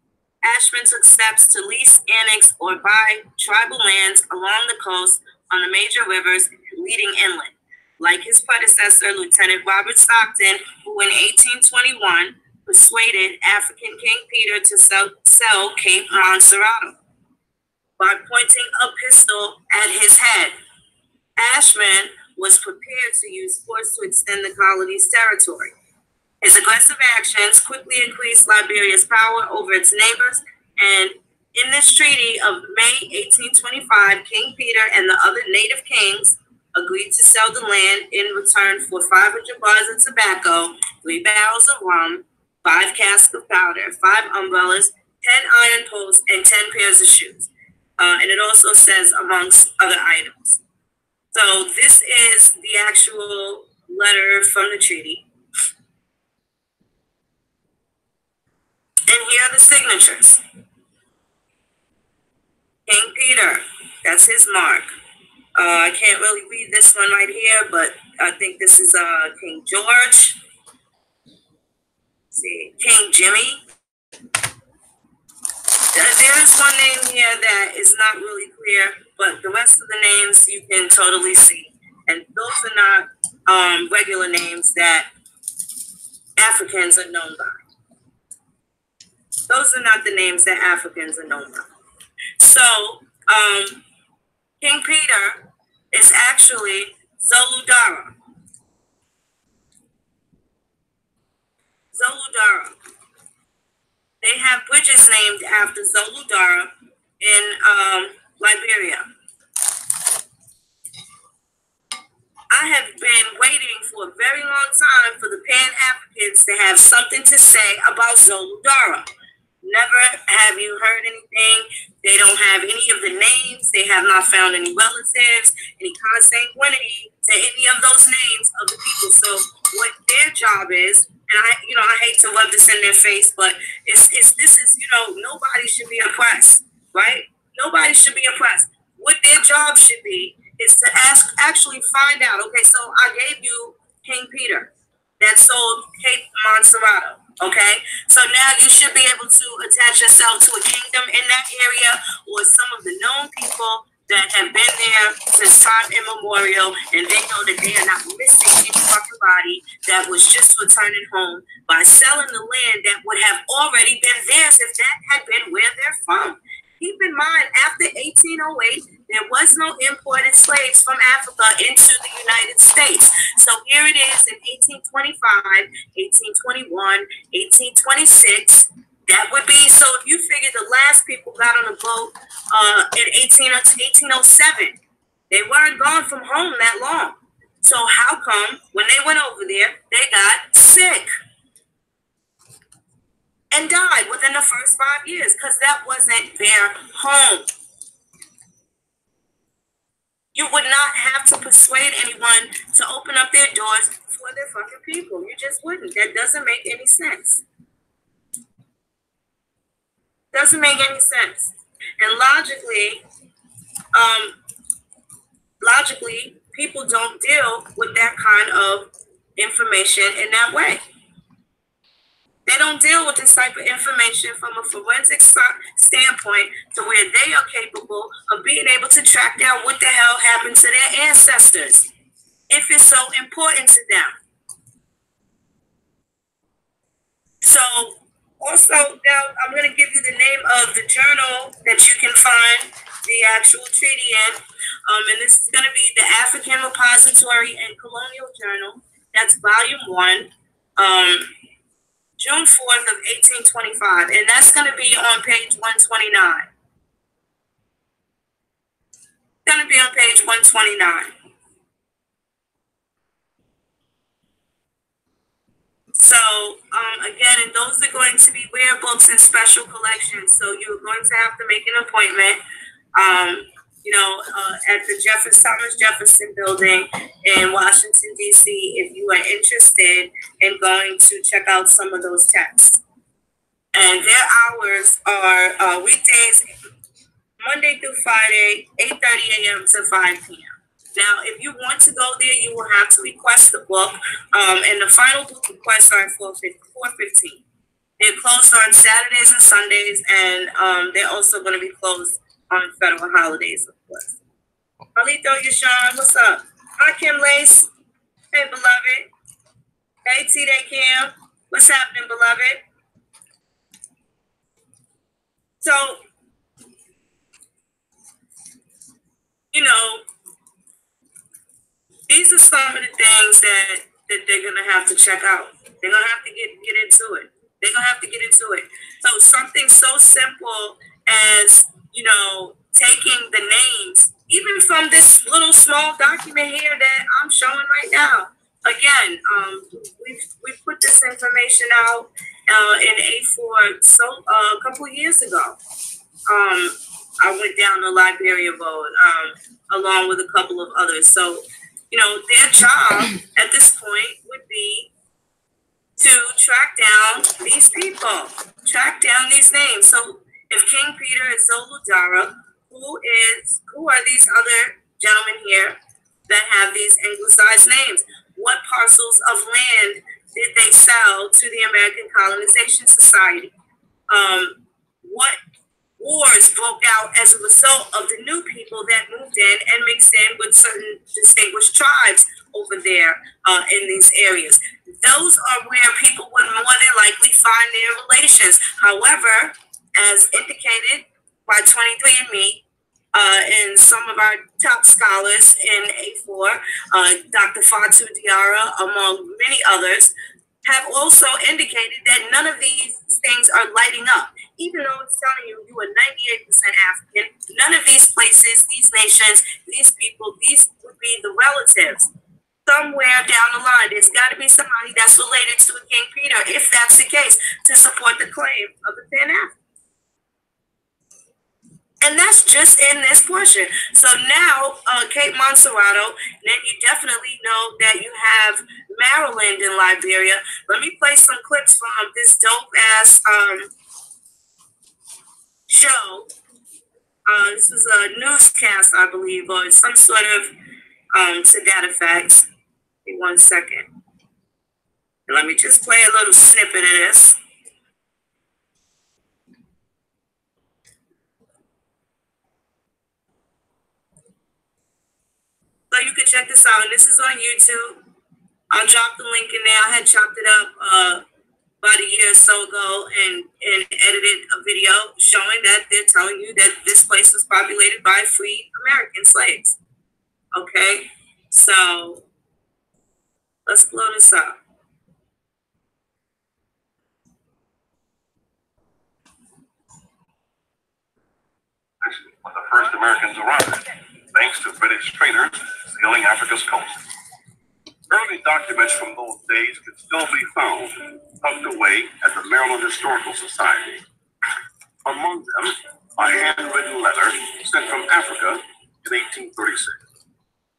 Ashman took steps to lease, annex, or buy tribal lands along the coast on the major rivers leading inland. Like his predecessor, Lieutenant Robert Stockton, who in 1821 persuaded African King Peter to sell Cape Monserrato by pointing a pistol at his head. Ashman was prepared to use force to extend the colony's territory. His aggressive actions quickly increased Liberia's power over its neighbors, and in this treaty of May 1825, King Peter and the other native kings agreed to sell the land in return for 500 bars of tobacco, 3 barrels of rum, 5 casks of powder, 5 umbrellas, 10 iron poles, and 10 pairs of shoes. And it also says amongst other items. So this is the actual letter from the treaty. And here are the signatures. King Peter, that's his mark. I can't really read this one right here, but I think this is King George. Let's see, King Jimmy. There is one name here that is not really clear, but the rest of the names you can totally see. And those are not regular names that Africans are known by. Those are not the names that Africans are known by. So, King Peter is actually Zulu Dara. Zulu Dara. They have bridges named after Zulu Dara in Liberia. I have been waiting for a very long time for the Pan-Africans to have something to say about Zulu Dara. Never have you heard anything. They don't have any of the names. They have not found any relatives, any consanguinity to any of those names of the people. So what their job is, and I hate to rub this in their face, but nobody should be oppressed, right? Nobody should be oppressed. What their job should be is to actually find out. Okay, so I gave you King Peter that sold Cape Monserrato. Okay, so now you should be able to attach yourself to a kingdom in that area, or some of the known people that have been there since time immemorial, and they know that they are not missing any fucking body that was just returning home by selling the land that would have already been theirs if that had been where they're from. Keep in mind, after 1808, there was no imported slaves from Africa into the United States. So here it is in 1825, 1821, 1826. That would be, so if you figure the last people got on a boat in 1807, they weren't gone from home that long. So how come when they went over there, they got sick and died within the first 5 years? Because that wasn't their home. You would not have to persuade anyone to open up their doors for their fucking people. You just wouldn't. That doesn't make any sense. Doesn't make any sense. And logically, people don't deal with that kind of information in that way. They don't deal with this type of information from a forensic standpoint to where they are capable of being able to track down what the hell happened to their ancestors, if it's so important to them. So, also, now I'm going to give you the name of the journal that you can find the actual treaty in. And this is going to be the African Repository and Colonial Journal. That's volume 1. June 4th of 1825, and that's going to be on page 129. It's going to be on page 129. So, again, and those are going to be rare books and special collections, so you're going to have to make an appointment, at the Thomas Jefferson Building in Washington, D.C., if you are interested in going to check out some of those texts. And their hours are weekdays, Monday through Friday, 8:30 a.m. to 5 p.m. Now, if you want to go there, you will have to request the book, and the final book requests are at 4:15. They're closed on Saturdays and Sundays, and they're also going to be closed on federal holidays, of course. Alito Yashawn, what's up? Hi, Kim Lace. Hey, beloved. Hey, T-Day Kim. What's happening, beloved? So, these are some of the things that they're going to have to check out. They're going to have to get into it. They're going to have to get into it. So something so simple as, taking the names, even from this little small document here that I'm showing right now, again, we put this information out in A4 a couple of years ago. I went down the Liberia Road along with a couple of others. So, their job at this point would be to track down these people, track down these names. So if King Peter is Zoludara, who are these other gentlemen here that have these anglicized names? What parcels of land did they sell to the American Colonization Society? What wars broke out as a result of the new people that moved in and mixed in with certain distinguished tribes over there in these areas? Those are where people would more than likely find their relations. However, as indicated by 23andMe, and some of our top scholars in A4, Dr. Fatu Diarra, among many others, have also indicated that none of these things are lighting up. Even though it's telling you are 98% African, none of these places, these nations, these people, these would be the relatives. Somewhere down the line, there's got to be somebody that's related to a King Peter, if that's the case, to support the claim of the Pan-African. And that's just in this portion. So now, Cape Monserrato, then you definitely know that you have Maryland and Liberia. Let me play some clips from this dope-ass show. This is a newscast, I believe, or some sort of to that effect. Give me 1 second. And let me just play a little snippet of this. So you can check this out. And this is on YouTube. I'll drop the link in there. I had chopped it up about a year or so ago and edited a video showing that they're telling you that this place was populated by free American slaves. Okay, so let's blow this up. When the first Americans arrived, thanks to British traders sailing Africa's coast. Early documents from those days can still be found tucked away at the Maryland Historical Society. Among them, a handwritten letter sent from Africa in 1836.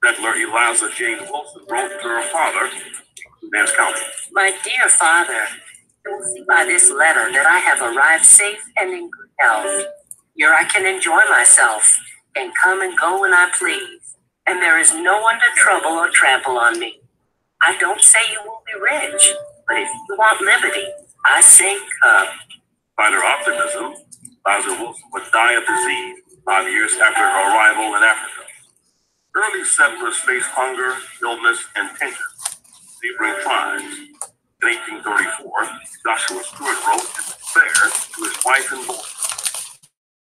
Settler Eliza Jane Wilson wrote to her father in Nance County. My dear father, you will see by this letter that I have arrived safe and in good health. Here I can enjoy myself and come and go when I please, and there is no one to trouble or trample on me. I don't say you will be rich, but if you want liberty, I say come. By their optimism, Eliza Wilson would die of disease 5 years after her arrival in Africa. Early settlers faced hunger, illness, and tension in neighboring tribes. In 1834, Joshua Stewart wrote in despair to his wife and boy.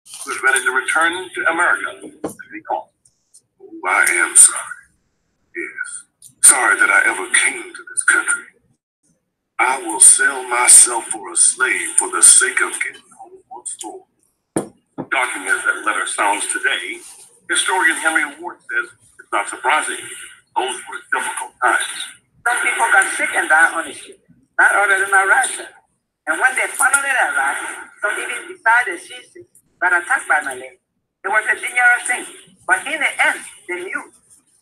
He was ready to return to America. He called. Oh, I am sorry. Yes. Sorry that I ever came to this country. I will sell myself for a slave for the sake of getting home once more. Shocking as that letter sounds today, historian Henry Ward says it's not surprising. Those were difficult times. Some people got sick and died on the ship, not other than my ration. And when they finally arrived, some even decided she got attacked by Malay. It was a dangerous thing, but in the end, they knew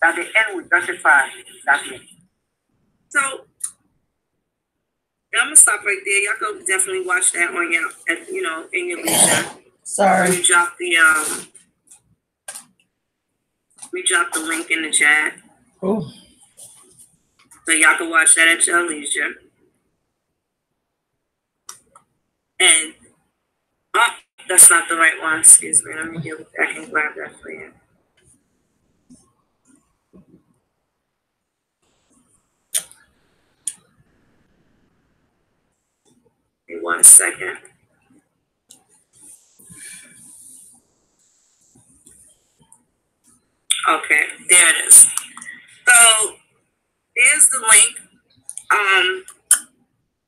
that the end would justify that thing. So I'm gonna stop right there. Y'all go definitely watch that on your, in your leisure. Sorry. We dropped the link in the chat. Oh. So y'all can watch that at your leisure. And that's not the right one. Excuse me. Let me get back and grab that for you. Give me 1 second. Okay, there it is. So here's the link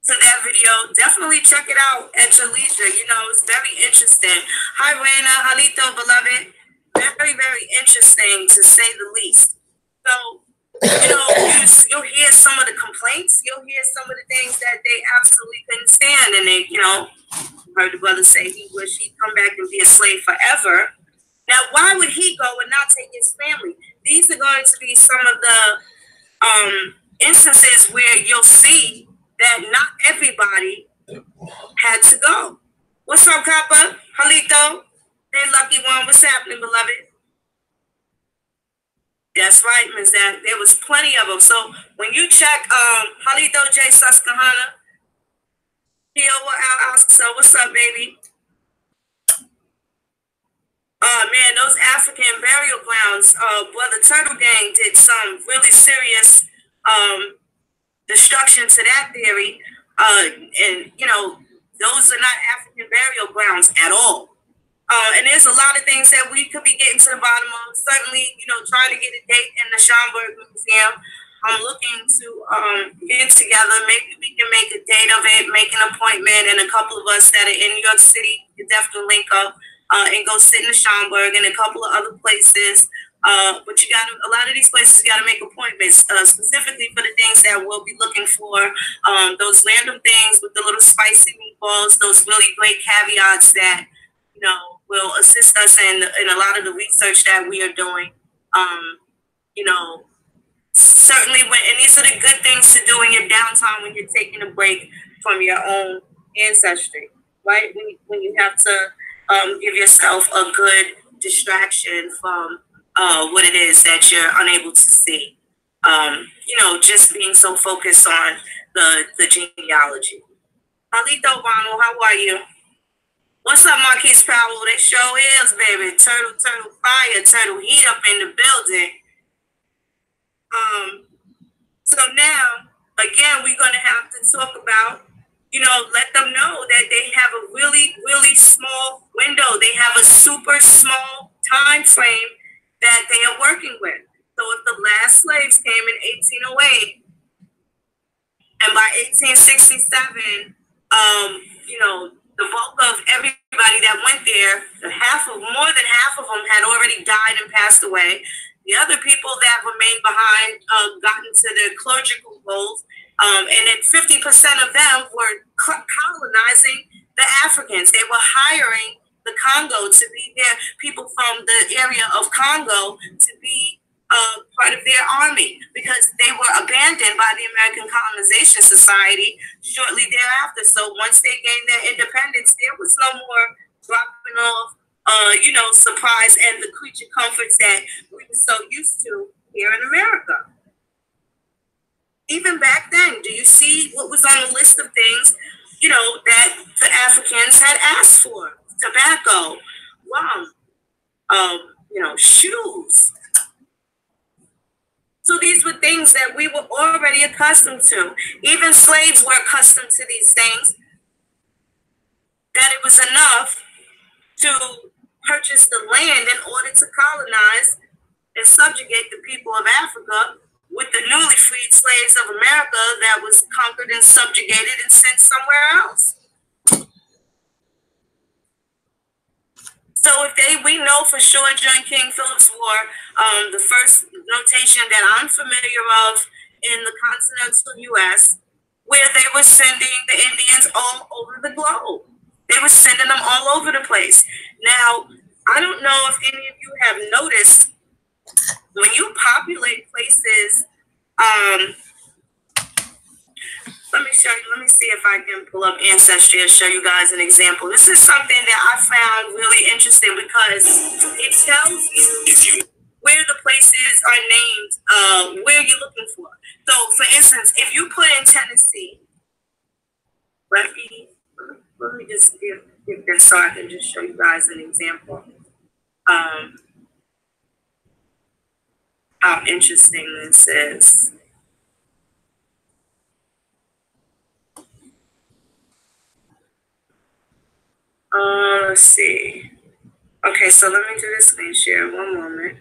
to that video. Definitely check it out at your leisure. It's very interesting. Hi, Raina, Halito, beloved. Very, very interesting to say the least. So, you'll hear some of the complaints. You'll hear some of the things that they absolutely couldn't stand, and they, heard the brother say he wish he'd come back and be a slave forever. Now, why would he go and not take his family? These are going to be some of the instances where you'll see that not everybody had to go. What's up, Kappa? Halito? Hey, Lucky One. What's happening, beloved? That's right, Ms. Zach. There was plenty of them. So when you check Halito J. Susquehanna, Kiowa Al Asa, what's up, baby? Man, those African burial grounds, Brother Turtle Gang did some really serious destruction to that theory. And, those are not African burial grounds at all. And there's a lot of things that we could be getting to the bottom of. Certainly, trying to get a date in the Schomburg Museum. I'm looking to get together. Maybe we can make a date of it, make an appointment, and a couple of us that are in New York City could definitely link up and go sit in the Schomburg and a couple of other places. But a lot of these places, you got to make appointments specifically for the things that we'll be looking for. Those random things with the little spicy meatballs, those really great caveats that, will assist us in a lot of the research that we are doing. Certainly, and these are the good things to do in your downtime when you're taking a break from your own ancestry, right? When you have to give yourself a good distraction from what it is that you're unable to see. Just being so focused on the genealogy. Alito Bono, how are you? What's up, Marquise Powell? They show is, baby. Turtle fire, turtle heat up in the building. So now, again, we're going to have to talk about, let them know that they have a really, really small window. They have a super small time frame that they are working with. So if the last slaves came in 1808, and by 1867, the bulk of everybody that went there, more than half of them had already died and passed away. The other people that remained behind got into their clerical roles, and then 50% of them were colonizing the Africans. They were hiring the Congo to be there, people from the area of Congo to be part of their army, because they were abandoned by the American Colonization Society shortly thereafter. So once they gained their independence, there was no more dropping off surprise and the creature comforts that we were so used to here in America. Even back then, do you see what was on the list of things, that the Africans had asked for? Tobacco, rum, shoes. So these were things that we were already accustomed to. Even slaves were accustomed to these things, that it was enough to purchase the land in order to colonize and subjugate the people of Africa with the newly freed slaves of America that was conquered and subjugated and sent somewhere else. So we know for sure during King Philip's War, the first notation that I'm familiar of in the continental U.S., where they were sending the Indians all over the globe. They were sending them all over the place. Now, I don't know if any of you have noticed, when you populate places, let me see if I can pull up Ancestry and show you guys an example. This is something that I found really interesting because it tells you where the places are named, where you're looking for. So, for instance, if you put in Tennessee, let me just give this so I can just show you guys an example. How interesting this is. Let's see. Okay, so let me do this screen share. One moment.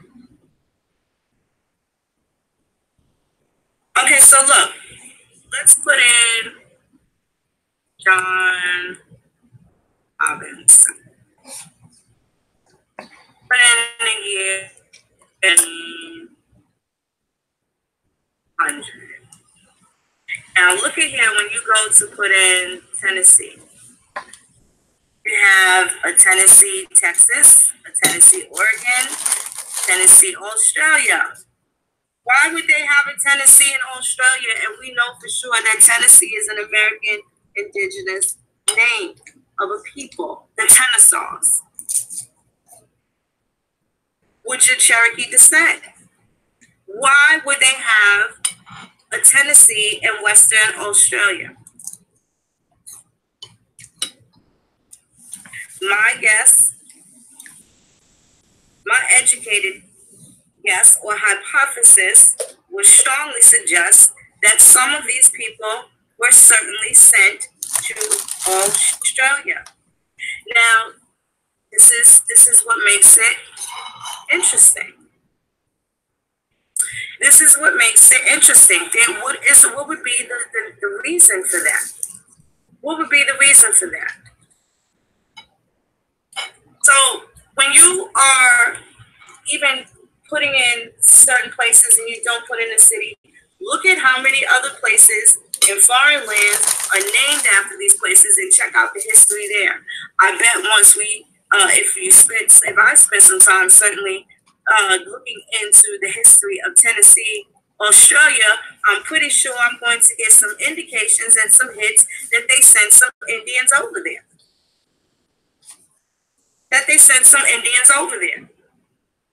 Okay, so look. Let's put in John Robinson. Put in the year 100. go to put in Tennessee, you have a Tennessee, Texas, a Tennessee, Oregon, Tennessee, Australia. Why would they have a Tennessee in Australia? And we know for sure that Tennessee is an American indigenous name of a people, the Tennessees, which are Cherokee descent. Why would they have a Tennessee in Western Australia? My guess, my educated guess or hypothesis would strongly suggest that some of these people were certainly sent to Australia. Now, this is what makes it interesting. This is what makes it interesting. What would be the reason for that? What would be the reason for that? So when you are even putting in certain places and you don't put in a city, look at how many other places in foreign lands are named after these places and check out the history there. I bet once if I spent some time certainly looking into the history of Tennessee, Australia, I'm pretty sure I'm going to get some indications and some hints that they sent some Indians over there.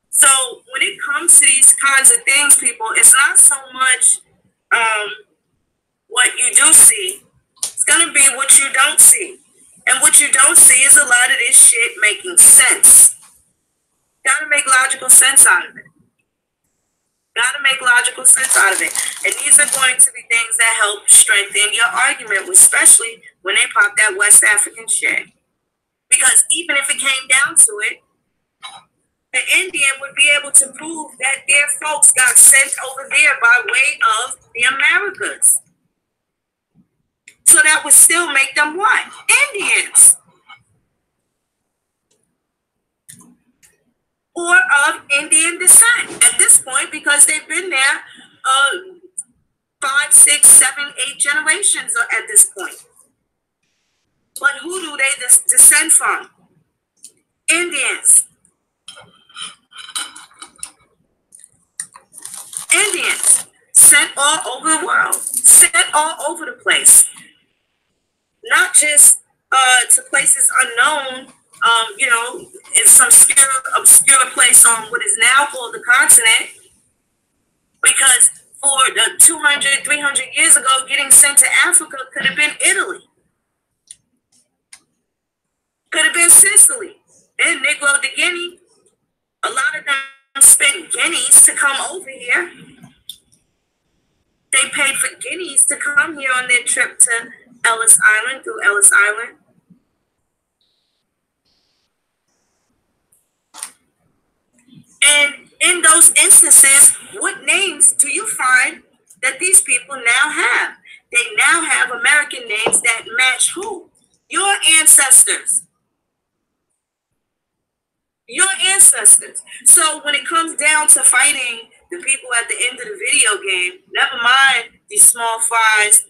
So when it comes to these kinds of things, people, it's not so much what you do see. It's going to be what you don't see. And what you don't see is a lot of this shit making sense. Got to make logical sense out of it. And these are going to be things that help strengthen your argument, especially when they pop that West African shit. Because even if it came down to it, the Indian would be able to prove that their folks got sent over there by way of the Americas. So that would still make them what? Indians. Or of Indian descent at this point, because they've been there 5, 6, 7, 8 generations at this point. But who do they descend from? Indians. Sent all over the world, sent all over the place. Not just to places unknown, in some obscure place on what is now called the continent. Because for the 200, 300 years ago, getting sent to Africa could have been Italy. Could have been Sicily. And Negro de Guinea. A lot of them spent guineas to come over here. They paid for guineas to come here on their trip to Ellis Island, through Ellis Island. And in those instances, what names do you find that these people now have? They now have American names that match who? Your ancestors. Your ancestors. So when it comes down to fighting the people at the end of the video game, never mind these small fries,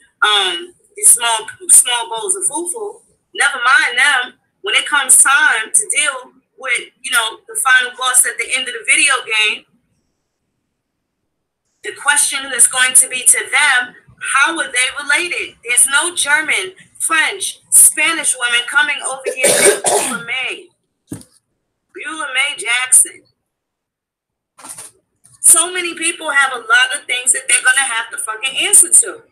these small bowls of fufu, never mind them. When it comes time to deal with, the final boss at the end of the video game, the question is going to be to them, how are they related? There's no German, French, Spanish women coming over here to Beulah May Jackson. So many people have a lot of things that they're going to have to fucking answer to.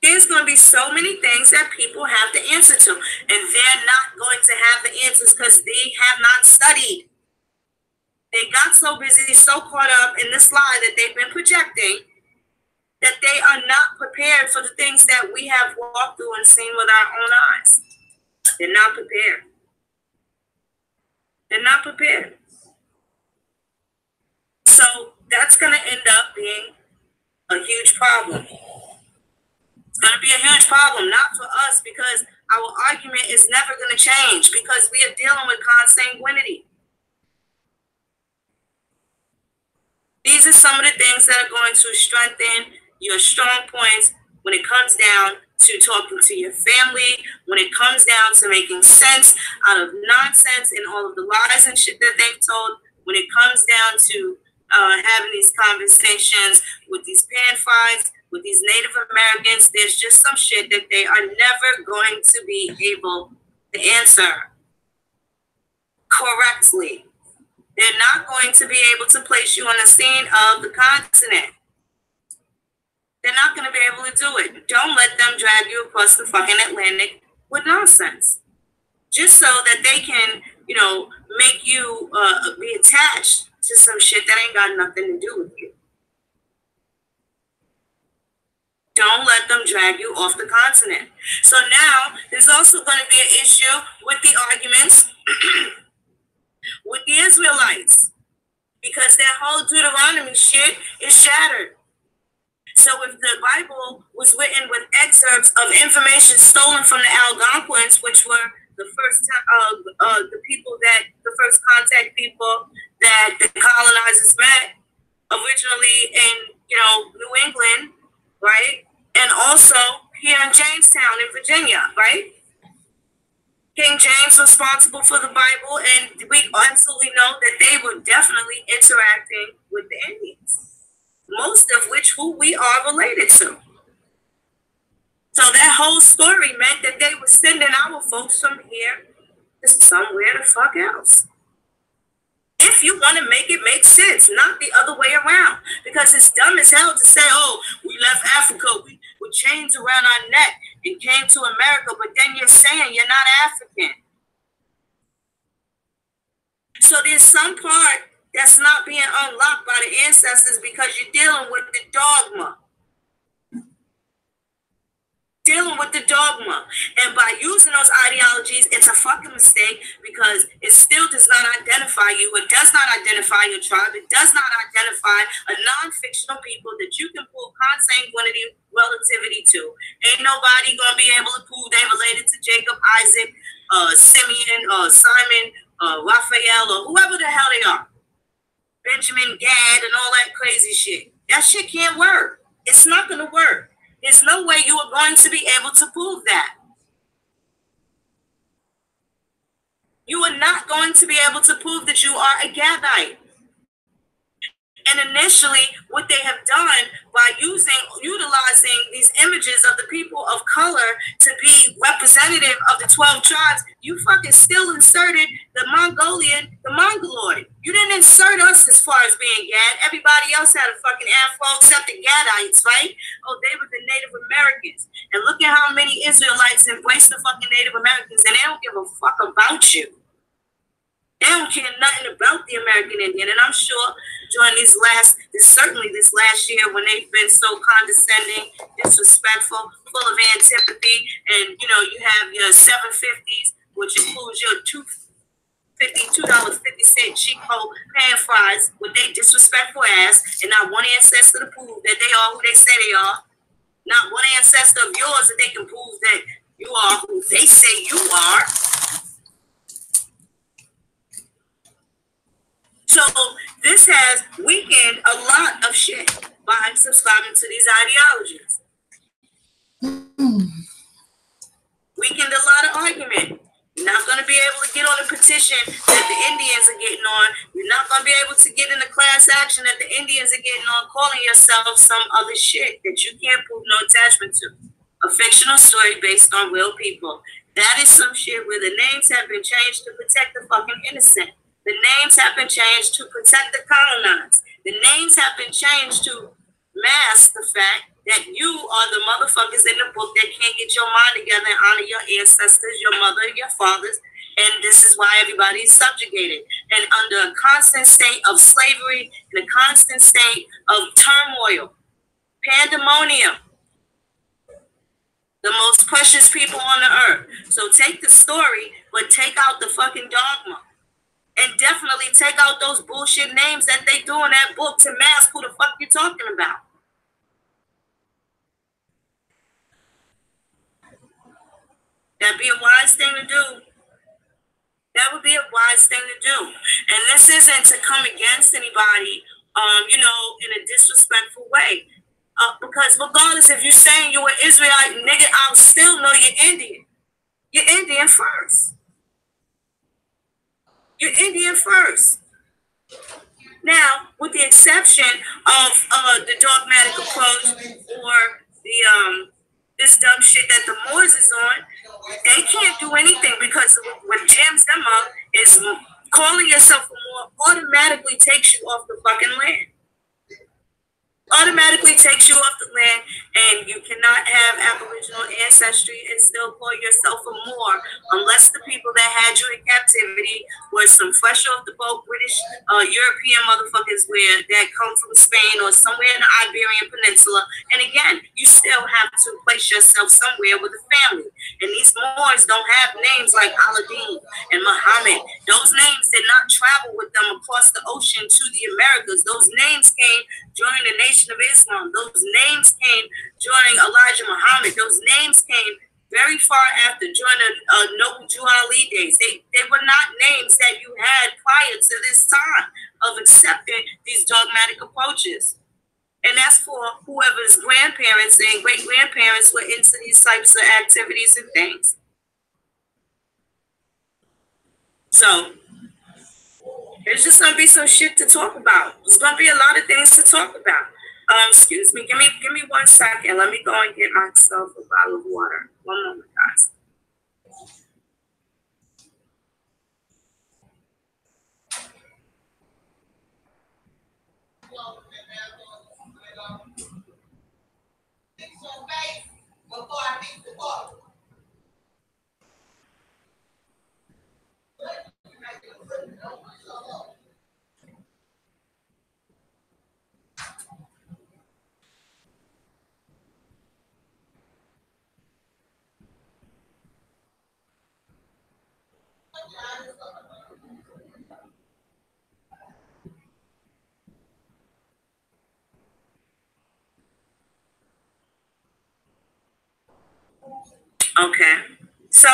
There's going to be so many things that people have to answer to. And they're not going to have the answers because they have not studied. They got so busy, so caught up in this lie that they've been projecting, that they are not prepared for the things that we have walked through and seen with our own eyes. They're not prepared. They're not prepared. So that's going to end up being a huge problem. It's going to be a huge problem, not for us, because our argument is never going to change, because we are dealing with consanguinity. These these are some of the things that are going to strengthen your strong points when it comes down to talking to your family, when it comes down to making sense out of nonsense and all of the lies and shit that they've told, when it comes down to having these conversations with these pan fights, with these Native Americans, there's just some shit that they are never going to be able to answer correctly. They're not going to be able to place you on the scene of the continent. They're not going to be able to do it. Don't let them drag you across the fucking Atlantic with nonsense. Just so that they can, make you be attached to some shit that ain't got nothing to do with you. Don't let them drag you off the continent. So now there's also going to be an issue with the arguments with the Israelites, because their whole Deuteronomy shit is shattered. So if the Bible was written with excerpts of information stolen from the Algonquins, which were the first the first contact people that the colonizers met originally in, New England, right? And also here in Jamestown in Virginia, right? King James was responsible for the Bible, and we absolutely know that they were definitely interacting with the Indians, most of which who we are related to. So that whole story meant that they were sending our folks from here to somewhere the fuck else. If you want to make it make sense, not the other way around. Because it's dumb as hell to say, oh, we left Africa with chains around our neck and came to America, but then you're saying you're not African. So there's some part that's not being unlocked by the ancestors because you're dealing with the dogma. And by using those ideologies, it's a fucking mistake because it still does not identify you. It does not identify your tribe. It does not identify a non-fictional people that you can prove consanguinity relativity to. Ain't nobody gonna be able to prove they related to Jacob, Isaac, Simeon, Simon, Raphael, or whoever the hell they are. Benjamin, Gad, and all that crazy shit. That shit can't work. It's not gonna work. There's no way you are going to be able to prove that. You are not going to be able to prove that you are a Gadite. And initially, what they have done by utilizing these images of the people of color to be representative of the 12 tribes, you fucking still inserted the Mongoloid. You didn't insert us as far as being Gad. Everybody else had a fucking Afro except the Gadites, right? Oh, they were the Native Americans. And look at how many Israelites embrace the fucking Native Americans, and they don't give a fuck about you. They don't care nothing about the American Indian. And I'm sure during this last year when they've been so condescending, disrespectful, full of antipathy, and you have your 750s, which includes your $2.50 cheap coat pan fries with their disrespectful ass, and not one ancestor to prove that they are who they say they are. Not one ancestor of yours that they can prove that you are who they say you are. So this has weakened a lot of shit by subscribing to these ideologies. Weakened a lot of argument. You're not going to be able to get on a petition that the Indians are getting on. You're not going to be able to get in the class action that the Indians are getting on, calling yourself some other shit that you can't prove no attachment to. A fictional story based on real people. That is some shit where the names have been changed to protect the fucking innocent. The names have been changed to protect the colonized. The names have been changed to mask the fact that you are the motherfuckers in the book that can't get your mind together and honor your ancestors, your mother, your fathers. And this is why everybody is subjugated and under a constant state of slavery and a constant state of turmoil, pandemonium. The most precious people on the earth. So take the story, but take out the fucking dogma. And definitely take out those bullshit names that they do in that book to mask who the fuck you're talking about. That'd be a wise thing to do. That would be a wise thing to do. And this isn't to come against anybody in a disrespectful way. Because regardless if you're saying you're an Israelite, nigga, I'll still know you're Indian. You're Indian first. You're Indian first. Now, with the exception of the dogmatic approach or the this dumb shit that the Moors is on, they can't do anything because what jams them up is calling yourself a Moor automatically takes you off the fucking land. Automatically takes you off the land, and you cannot have Aboriginal ancestry and still call yourself a Moor unless the people that had you in captivity were some fresh off the boat British European motherfuckers that come from Spain or somewhere in the Iberian Peninsula. And again, you still have to place yourself somewhere with a family. And these Moors don't have names like Aladdin and Muhammad. Those names did not travel with them across the ocean to the Americas. Those names came during the Nation of Islam. Those names came during Elijah Muhammad. Those names came very far after, during the Noble Drew Ali days. They were not names that you had prior to this time of accepting these dogmatic approaches. And that's for whoever's grandparents and great-grandparents were into these types of activities and things. So there's just gonna be some shit to talk about. There's gonna be a lot of things to talk about. Excuse me, give me 1 second. Let me go and get myself a bottle of water. One moment, guys. Okay, so,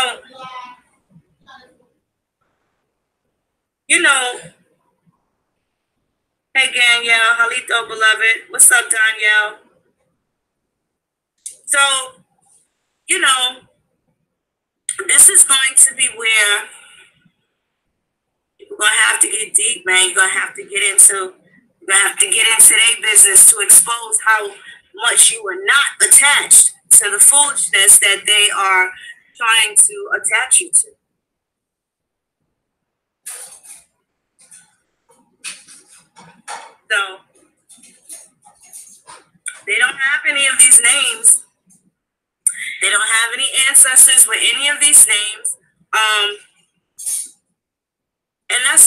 hey Danielle, Halito beloved, what's up Danielle? So, this is going to be where you're gonna have to get deep, man. You're gonna have to get into their business to expose how much you are not attached to the foolishness that they are trying to attach you to. So they don't have any of these names. They don't have any ancestors with any of these names. And that's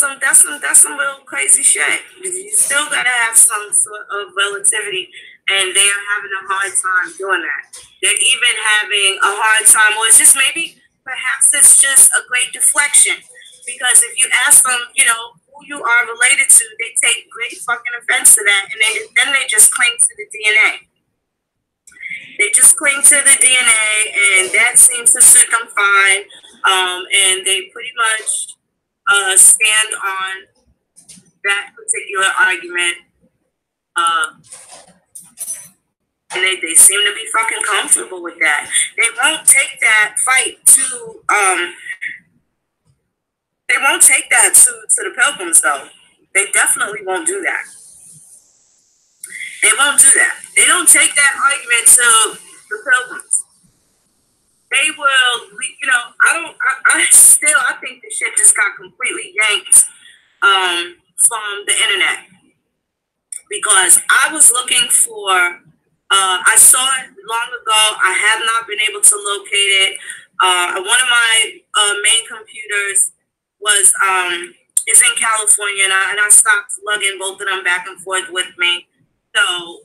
some real crazy shit. You still gotta have some sort of relativity, and they are having a hard time doing that. They're even having a hard time, or it's just perhaps it's just a great deflection. Because if you ask them, who you are related to, they take great fucking offense to that, and then they just cling to the DNA. They just cling to the DNA, and that seems to suit them fine. And they pretty much stand on that particular argument. And they seem to be fucking comfortable with that. They won't take that fight to the Pilgrims, though. They definitely won't do that. They won't do that. They don't take that argument to the Pilgrims. They will, I think the shit just got completely yanked from the internet. Because I was looking for, I saw it long ago. I have not been able to locate it. One of my main computers is in California, and I stopped lugging both of them back and forth with me. So,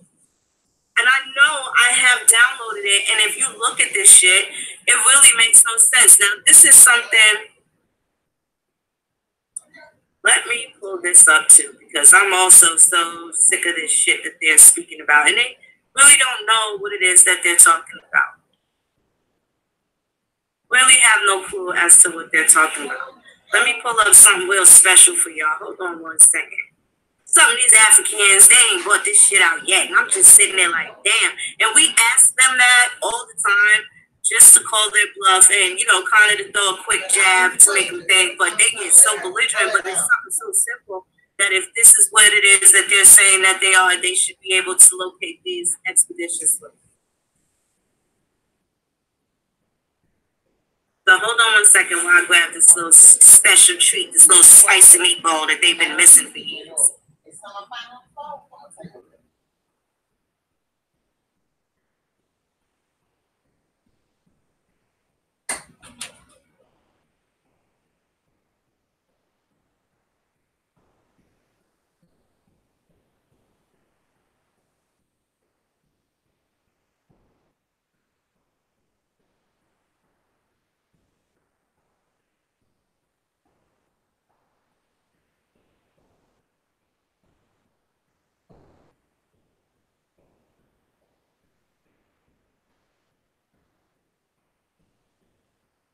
and I know I have downloaded it, and if you look at this shit, it really makes no sense. Now, this is something, let me pull this up too, because I'm also so sick of this shit that they're speaking about, and they really don't know what it is that they're talking about. Really have no clue as to what they're talking about. Let me pull up something real special for y'all. Hold on 1 second. some of these Africans, they ain't brought this shit out yet. And I'm just sitting there like, damn. And we ask them that all the time just to call their bluff and, kind of to throw a quick jab to make them think. But they get so belligerent, but it's something so simple that if this is what it is that they're saying that they are, they should be able to locate these expeditiously. So hold on one second while I grab this little special treat, this little spicy meatball that they've been missing for years.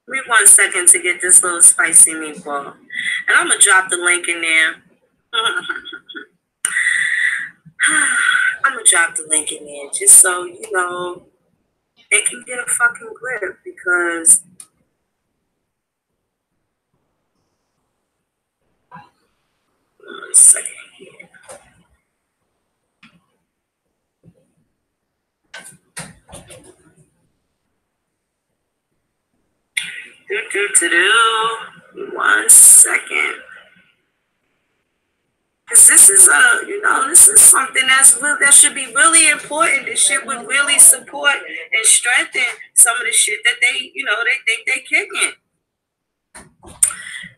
Give me 1 second to get this little spicy meatball. And I'm going to drop the link in there. I'm going to drop the link in there just so, they can get a fucking grip because... One second here. One second. Because this is this is something that should be really important. This shit would really support and strengthen some of the shit that they think they kicking.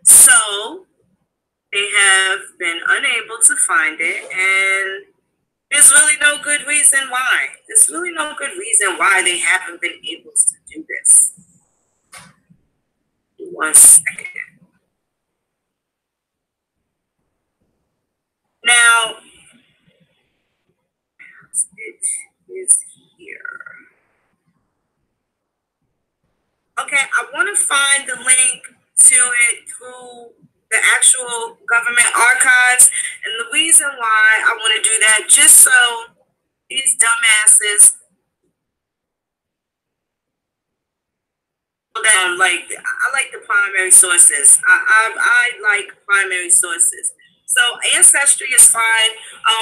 So they have been unable to find it, and there's really no good reason why. There's really no good reason why they haven't been able to do this. 1 second. Now, it is here. Okay, I want to find the link to it through the actual government archives. And the reason why I want to do that, just so these dumbasses, I like the primary sources. I like primary sources. So Ancestry is fine,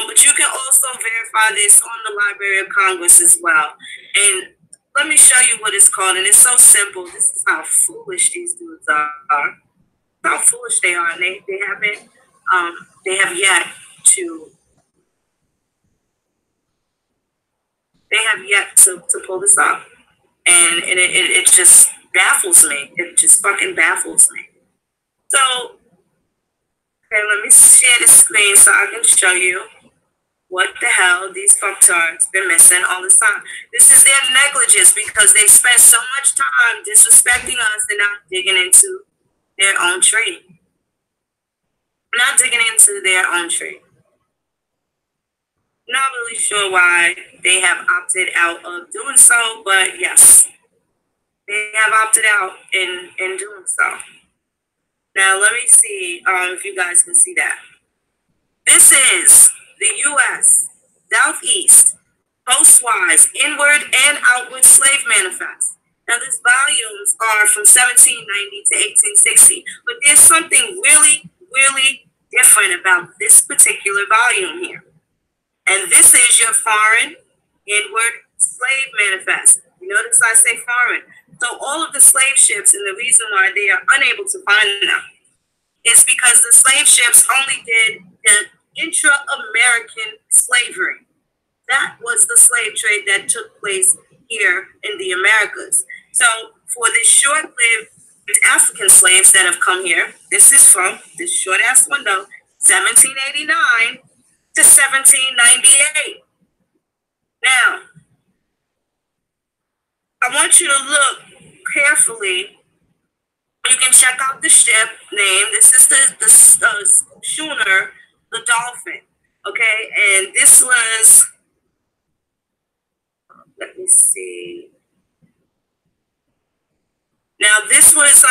but you can also verify this on the Library of Congress as well. And let me show you what it's called. And it's so simple. This is how foolish these dudes are. How foolish they are. And they have yet to pull this off. And it just baffles me. It just fucking baffles me. So, okay, let me share the screen so I can show you what the hell these fucktards been missing all this time. This is their negligence because they spent so much time disrespecting us and not digging into their own tree. Not digging into their own tree. Not really sure why they have opted out of doing so, but yes, they have opted out in doing so. Now, let me see if you guys can see that. This is the U.S. Southeast Postwise Inward and Outward Slave Manifest. Now, these volumes are from 1790 to 1860, but there's something really, really different about this particular volume here. And this is your Foreign Inward Slave Manifest. You notice I say foreign. So all of the slave ships, and the reason why they are unable to find them is because the slave ships only did the intra-American slavery. That was the slave trade that took place here in the Americas. So for the short-lived African slaves that have come here, this is from this short-ass window, 1789 to 1798. Now, I want you to look carefully. You can check out the ship name. This is the schooner, the Dolphin. Okay, and this was, let me see. Now this was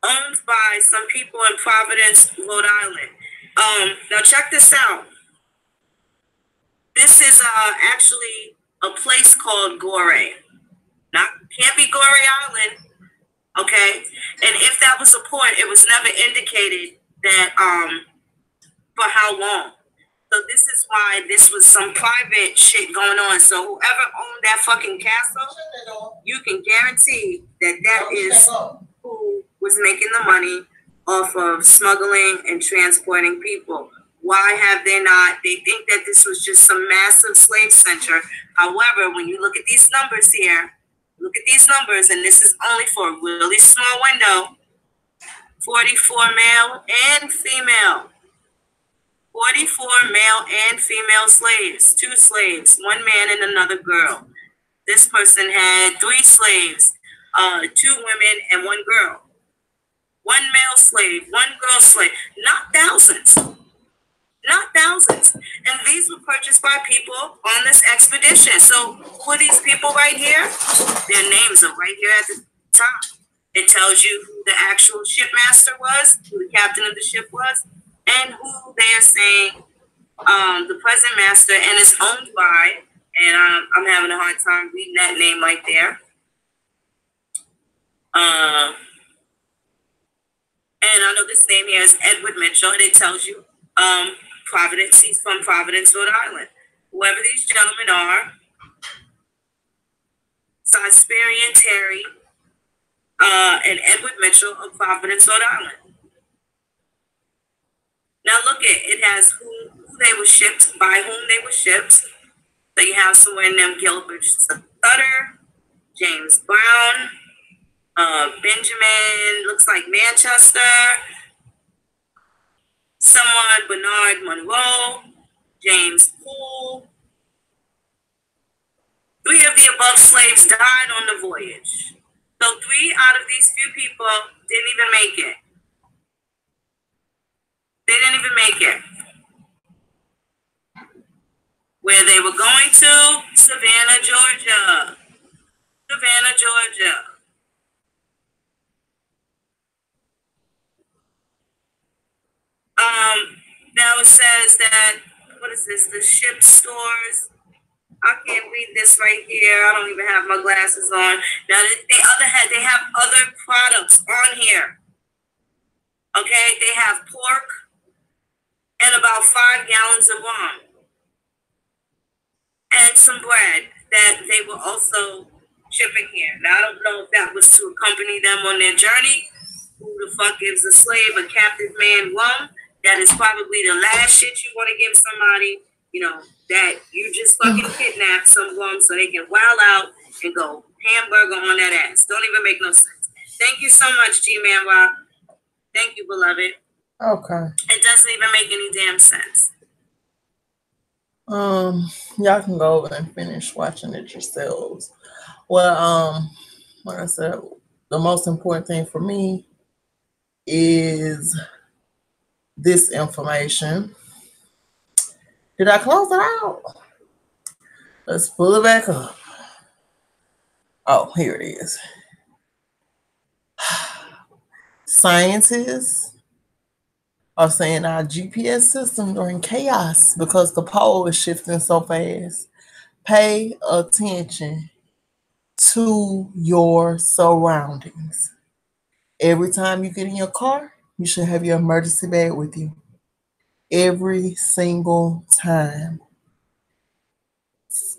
owned by some people in Providence, Rhode Island. Now check this out. This is actually a place called Goree. Not can't be Goree Island, okay? And if that was a point, it was never indicated that for how long. So this is why this was some private shit going on. So whoever owned that fucking castle, you can guarantee that that is who was making the money off of smuggling and transporting people. Why have they not? They think that this was just some massive slave center. However, when you look at these numbers here, look at these numbers, and this is only for a really small window. 44 male and female. 44 male and female slaves. 2 slaves, 1 man and another girl. This person had 3 slaves, 2 women and 1 girl. 1 male slave, 1 girl slave. Not thousands. Not thousands. And these were purchased by people on this expedition. So who are these people right here? Their names are right here at the top. It tells you who the actual shipmaster was, who the captain of the ship was, and who they are saying the present master and is owned by. And I'm having a hard time reading that name right there. And I know this name here is Edward Mitchell, and it tells you Providence. He's from Providence, Rhode Island. Whoever these gentlemen are, Sasperian Terry and Edward Mitchell of Providence, Rhode Island. Now look at it has who they were shipped, by whom they were shipped. So you have somewhere in them Gilbert Sutter, James Brown, Benjamin, looks like Manchester, someone Bernard Monroe, James Poole. 3 of the above slaves died on the voyage. So 3 out of these few people didn't even make it. They didn't even make it. Where they were going to? Savannah, Georgia. Savannah, Georgia. Now it says that, what is this? The ship stores. I can't read this right here. I don't even have my glasses on. Now they have other products on here. Okay, they have pork and about 5 gallons of rum and some bread that they were also shipping here. Now I don't know if that was to accompany them on their journey. Who the fuck gives a slave a captive man rum? That is probably the last shit you want to give somebody, you know, that you just fucking kidnap some rum so they can wild out and go hamburger on that ass. Don't even make no sense. Thank you so much, G-Man Rock. Thank you, beloved. Okay. It doesn't even make any damn sense. Y'all can go over and finish watching it yourselves. Well, like I said, the most important thing for me is this information. Did I close it out? Let's pull it back up. Oh, here it is. Scientists are saying our GPS systems are in chaos because the pole is shifting so fast. Pay attention to your surroundings. Every time you get in your car, you should have your emergency bag with you. Every single time.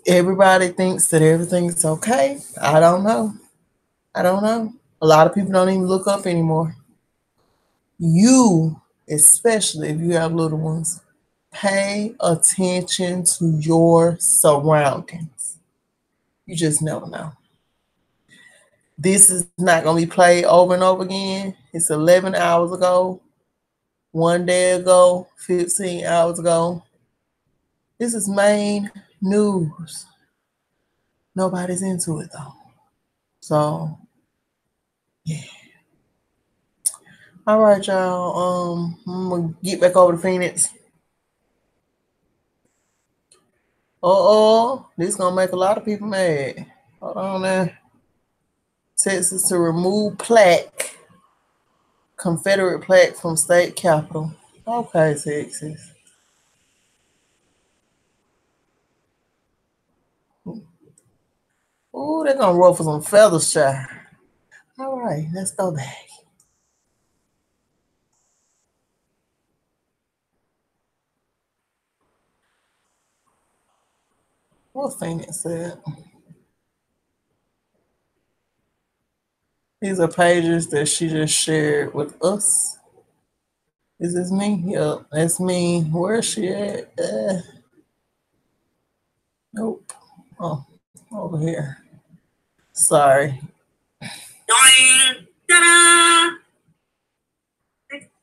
Everybody thinks that everything's okay. I don't know. A lot of people don't even look up anymore. You, especially if you have little ones, pay attention to your surroundings. You just never know. This is not going to be played over and over again. It's 11 hours ago, 1 day ago, 15 hours ago. This is main news. Nobody's into it though. So, yeah. All right, y'all. I'm going to get back over to Phoenix. This is going to make a lot of people mad. Hold on now. Texas to remove plaque Confederate plaque from state capitol. Okay, Texas. Ooh, they're gonna ruffle some feathers, child. All right, let's go back. What Phoenix said? These are pages that she just shared with us. Is this me? Yep, that's me. Where is she at? Nope. Oh, over here. Sorry. Doing, ta-da!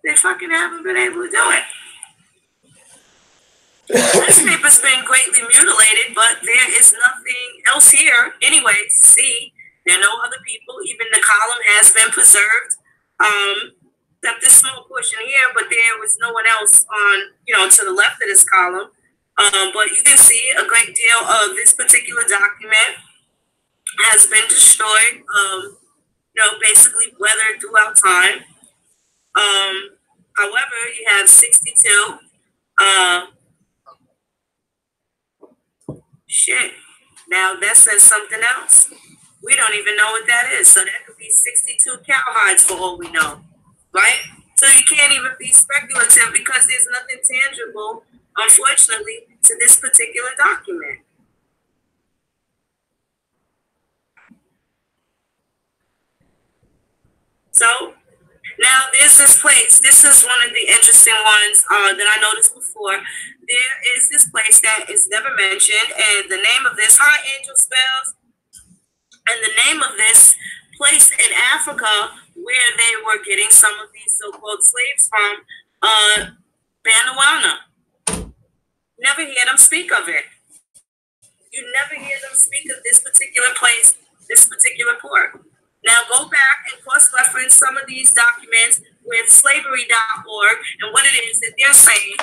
They fucking haven't been able to do it. This paper's been greatly mutilated, but there is nothing else here anyway to see. There are no other people. Even the column has been preserved. Except this small portion here, but there was no one else on, to the left of this column. But you can see a great deal of this particular document has been destroyed, basically weathered throughout time. However, you have 62. Shit. Now that says something else. We don't even know what that is. So that could be 62 cowhides for all we know. Right? So you can't even be speculative because there's nothing tangible, unfortunately, to this particular document. So now there's this place. This is one of the interesting ones that I noticed before. There is this place that is never mentioned, and the name of this, hi Angel Spells, and the name of this place in Africa where they were getting some of these so-called slaves from, Bandawana. Never hear them speak of it. You never hear them speak of this particular place, this particular port. Now go back and cross-reference some of these documents with slavery.org and what it is that they're saying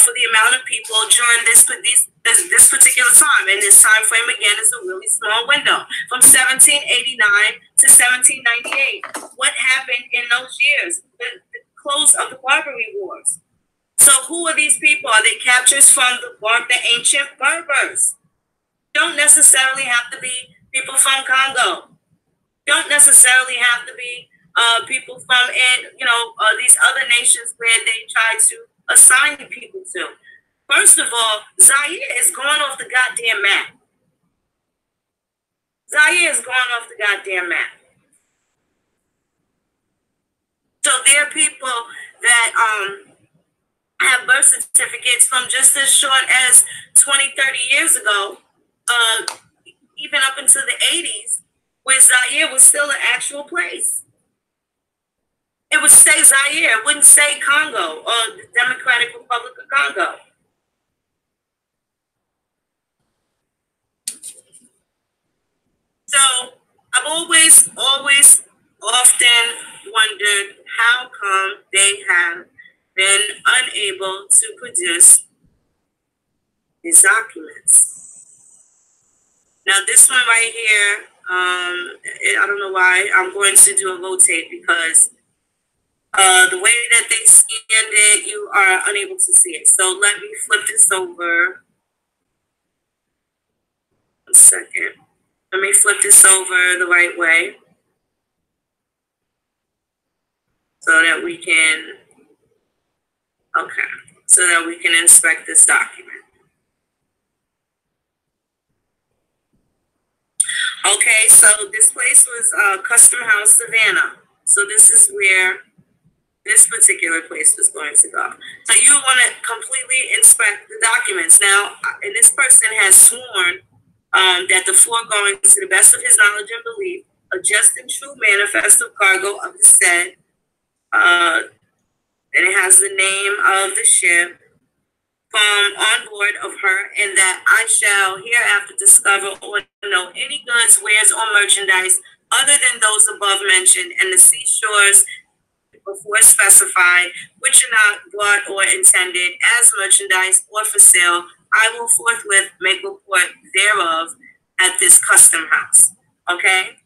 for the amount of people during this particular time. And this time frame, again, is a really small window from 1789 to 1798. What happened in those years? The close of the Barbary Wars. So who are these people? Are they captures from the ancient Berbers? Don't necessarily have to be people from Congo. Don't necessarily have to be people from these other nations where they try to assign people to. First of all, Zaire is going off the goddamn map. Zaire is going off the goddamn map. So there are people that have birth certificates from just as short as 20, 30 years ago, even up into the 80s, where Zaire was still an actual place. It would say Zaire, it wouldn't say Congo or the Democratic Republic of Congo. So I've always often wondered how come they have been unable to produce these documents. Now this one right here, I don't know why I'm going to do a rotate because the way that they scanned it, you are unable to see it. So let me flip this over. 1 second. Let me flip this over the right way so that we can, so that we can inspect this document. Okay, so this place was Custom House Savannah. So this is where this particular place was going to go. So you want to completely inspect the documents. Now, and this person has sworn that the foregoing is to the best of his knowledge and belief, a just and true manifest of cargo of the said, and it has the name of the ship from on board of her, and that I shall hereafter discover or know any goods, wares, or merchandise other than those above mentioned, and the seashores before specified, which are not bought or intended as merchandise or for sale, I will forthwith make report thereof at this custom house. Okay?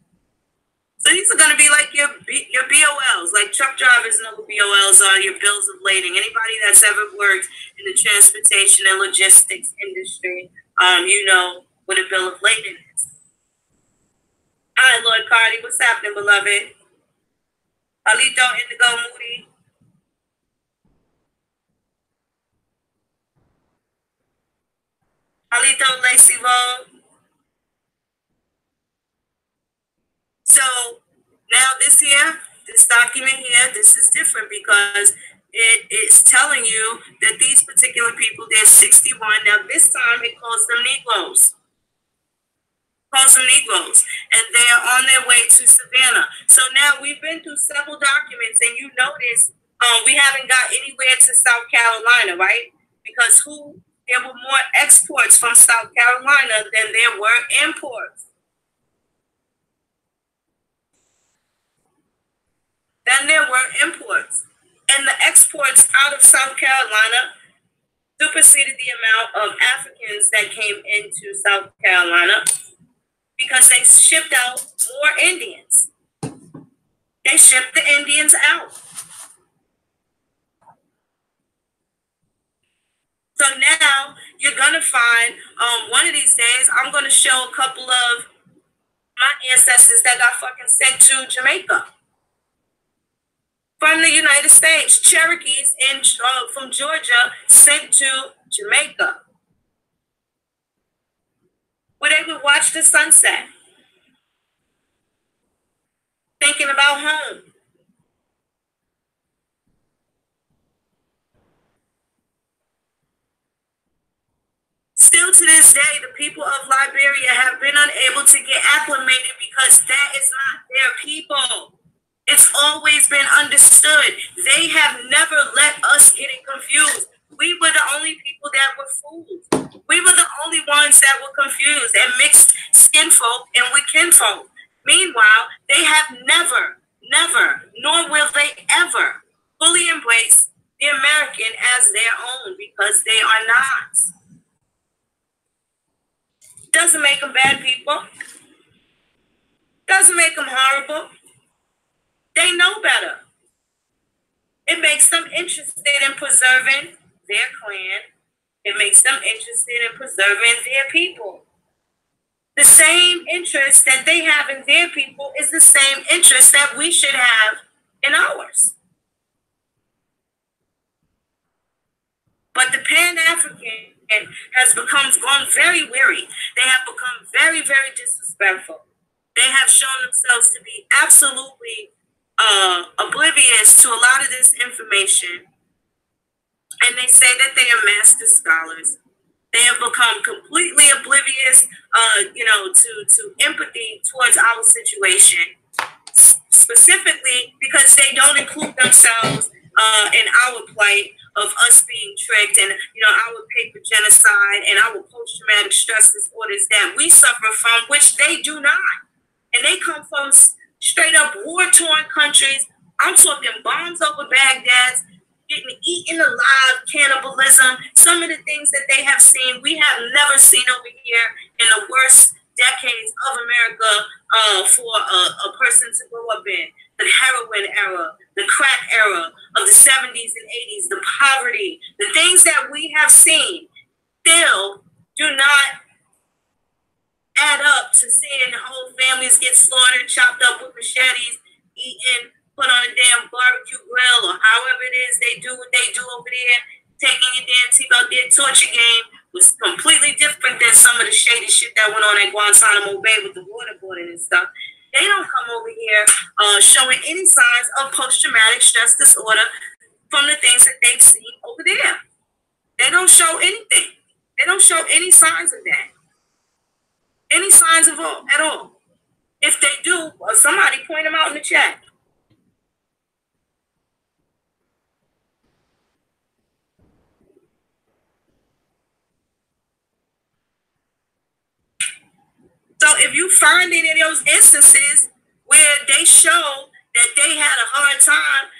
So these are going to be like your BOLs, like truck drivers know who BOLs are, your bills of lading. Anybody that's ever worked in the transportation and logistics industry, you know what a bill of lading is. Hi, Lord Cardi. What's happening, beloved? Alito, Indigo, Moody. Alito, Lacey Roll. So now this document here, this is different because it's telling you that these particular people, they're 61. Now this time it calls them Negroes. And they are on their way to Savannah. So now we've been through several documents, and you notice we haven't got anywhere to South Carolina, right? Because there were more exports from South Carolina than there were imports. And the exports out of South Carolina superseded the amount of Africans that came into South Carolina because they shipped out more Indians. They shipped the Indians out. So now you're going to find one of these days, I'm going to show a couple of my ancestors that got fucking sent to Jamaica. From the United States, Cherokees from Georgia sent to Jamaica, where they would watch the sunset, thinking about home. Still to this day, the people of Liberia have been unable to get acclimated because that is not their people. It's always been understood. They have never let us get it confused. We were the only people that were fooled. We were the only ones that were confused and mixed skin folk and with kinfolk. Meanwhile, they have never, nor will they ever fully embrace the American as their own because they are not. Doesn't make them bad people. Doesn't make them horrible. They know better. It makes them interested in preserving their clan. It makes them interested in preserving their people. The same interest that they have in their people is the same interest that we should have in ours. But the Pan-African has gone very weary. They have become very, very disrespectful. They have shown themselves to be absolutely oblivious to a lot of this information, and they say that they are master scholars. They have become completely oblivious, to empathy towards our situation, specifically because they don't include themselves in our plight of us being tricked and our paper genocide and our post-traumatic stress disorders that we suffer from, which they do not, and they come from straight up war-torn countries. I'm talking bombs over Baghdad, getting eaten alive, cannibalism. Some of the things that they have seen, we have never seen over here in the worst decades of America for a person to grow up in. The heroin era, the crack era of the 70s and 80s, the poverty, the things that we have seen still do not add up to seeing whole families get slaughtered, chopped up with machetes, eaten, put on a damn barbecue grill, or however it is they do what they do over there. Taking your damn teeth out there, torture game was completely different than some of the shady shit that went on at Guantanamo Bay with the waterboarding and stuff. They don't come over here showing any signs of post-traumatic stress disorder from the things that they've seen over there. They don't show anything. They don't show any signs of that. Any signs of at all. If they do, somebody point them out in the chat. So if you find any of those instances where they show that they had a hard time,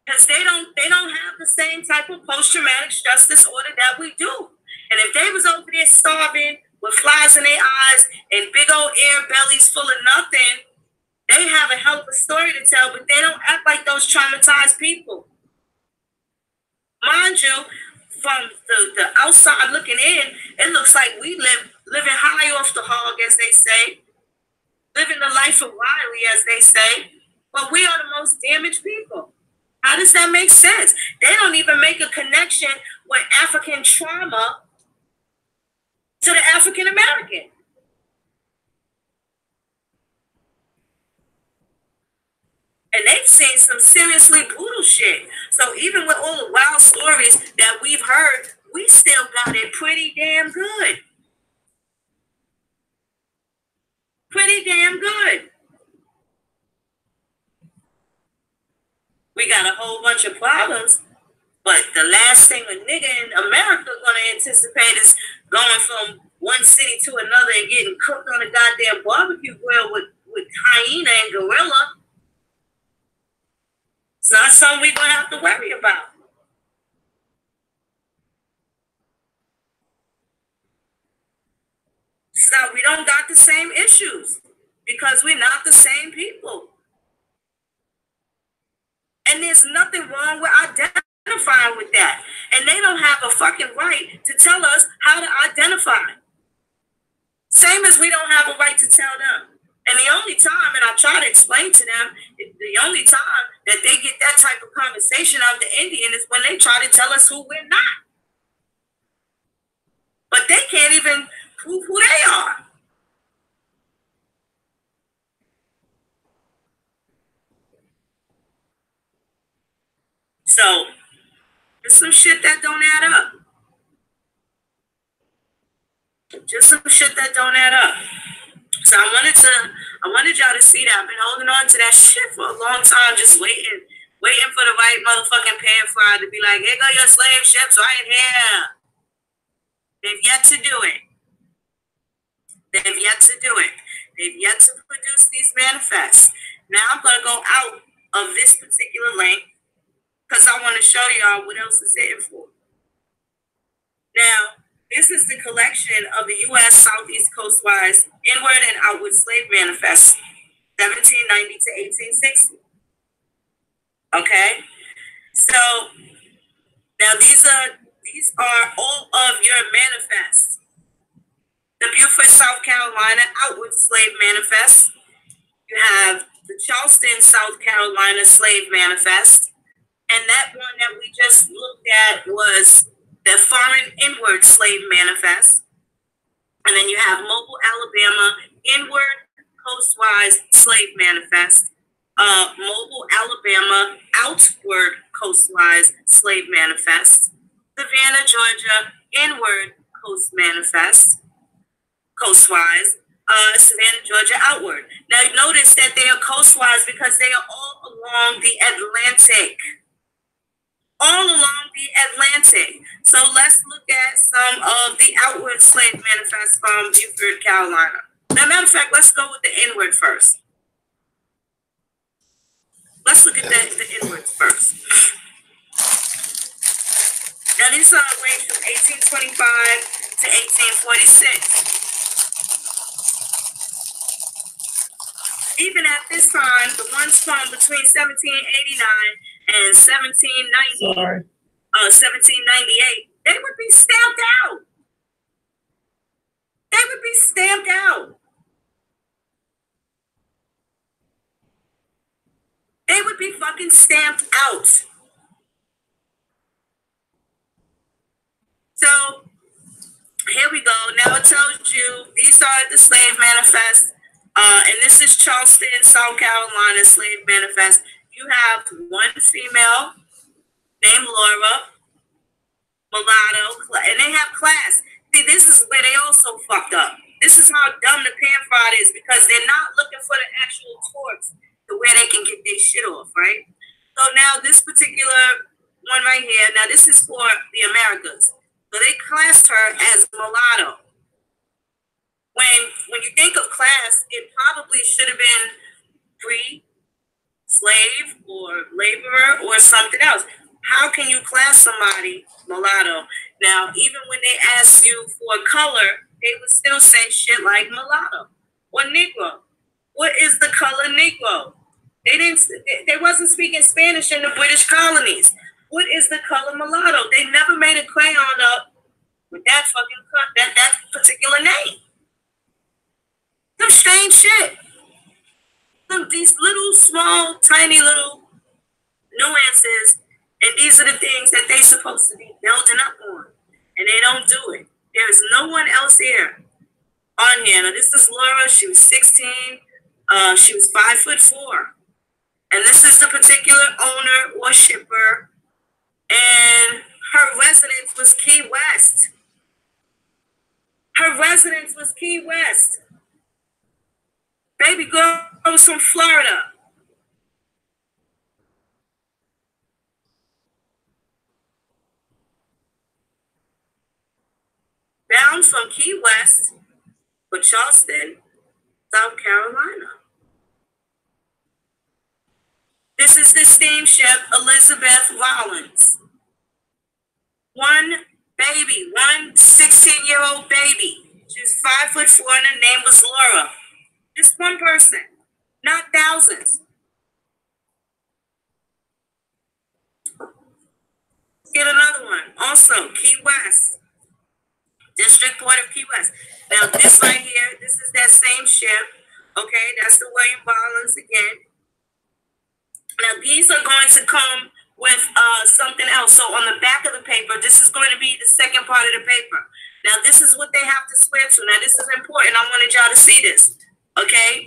because they don't have the same type of post-traumatic stress disorder that we do. And if they was over there starving with flies in their eyes and big old air bellies full of nothing, They have a hell of a story to tell, but they don't act like those traumatized people. Mind you, from the outside looking in, it looks like we living high off the hog, as they say, living the life of Wiley, as they say, but we are the most damaged people. How does that make sense? They don't even make a connection with African trauma to the African American. And they've seen some seriously brutal shit. So even with all the wild stories that we've heard, we still got it pretty damn good. Pretty damn good. We got a whole bunch of problems, but the last thing a nigga in America gonna anticipate is going from one city to another and getting cooked on a goddamn barbecue grill with hyena and gorilla. It's not something we're gonna have to worry about. So we don't got the same issues because we're not the same people. And there's nothing wrong with identifying with that. And they don't have a fucking right to tell us how to identify. Same as we don't have a right to tell them. And the only time, and I try to explain to them, the only time that they get that type of conversation out of the Indian is when they try to tell us who we're not. But they can't even prove who they are. So there's some shit that don't add up. Just some shit that don't add up. So I wanted y'all to see that. I've been holding on to that shit for a long time, just waiting for the right motherfucking pan fry to be like, here go your slave ships right here. They've yet to do it. They've yet to do it. They've yet to produce these manifests. Now I'm gonna go out of this particular link because I want to show y'all what else is hitting for. Now, this is the collection of the U.S. Southeast Coastwise Inward and Outward Slave Manifest, 1790 to 1860. Okay? So, now these are all of your manifests. The Beaufort, South Carolina Outward Slave Manifest. You have the Charleston, South Carolina Slave Manifest. And that one that we just looked at was the Foreign Inward Slave Manifest. And then you have Mobile, Alabama Inward Coastwise Slave Manifest. Mobile, Alabama Outward Coastwise Slave Manifest. Savannah, Georgia Inward Coast Manifest. Coastwise. Savannah, Georgia outward. Now notice that they are coastwise because they are all along the Atlantic. All along the Atlantic. So let's look at some of the outward slave manifests from Beaufort, Carolina. Now, matter of fact, let's go with the inward first. Let's look at the inwards first. Now, these are range from 1825 to 1846. Even at this time, the ones from between 1789 and 1798, they would be stamped out. They would be stamped out. They would be fucking stamped out. So here we go. Now it tells you these are the slave manifests. And this is Charleston, South Carolina Slave Manifest. You have one female named Laura, mulatto, and they have class. See, this is where they also fucked up. This is how dumb the pan fraud is because they're not looking for the actual torts to where they can get their shit off, right? So now this particular one right here, now this is for the Americas. So they classed her as mulatto. When you think of class, it probably should have been free, slave, or laborer, or something else. How can you class somebody mulatto? Now, even when they ask you for color, they would still say shit like mulatto or Negro What is the color Negro? They wasn't speaking Spanish in the British colonies. What is the color mulatto? They never made a crayon up with that particular name. Some strange shit. These little small, tiny little nuances, and these are the things that they supposed to be building up on, and they don't do it. There is no one else here on here. Now this is Laura. She was 16. She was 5'4", and this is the particular owner or shipper, and her residence was Key West. Her residence was Key West. Baby girl was from Florida. Bound from Key West for Charleston, South Carolina. This is the steamship Elizabeth Rollins. One 16-year-old baby. She was 5'4", and her name was Laura. Just one person, not thousands. Get another one. Also, Key West. District Port of Key West. Now, this right here, this is that same ship. Okay, that's the William Rollins again. Now, these are going to come with something else. So on the back of the paper, this is going to be the second part of the paper. Now, this is what they have to swear to. Now, this is important. I wanted y'all to see this. Okay?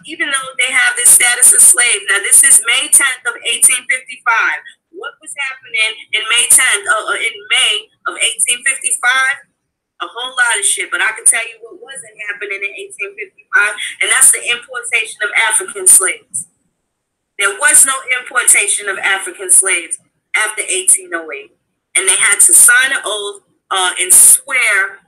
Even though they have this status of slave. Now, this is May 10th of 1855. What was happening in May 10th, in May of 1855? A whole lot of shit, but I can tell you what wasn't happening in 1855, and that's the importation of African slaves. There was no importation of African slaves after 1808, and they had to sign an oath and swear,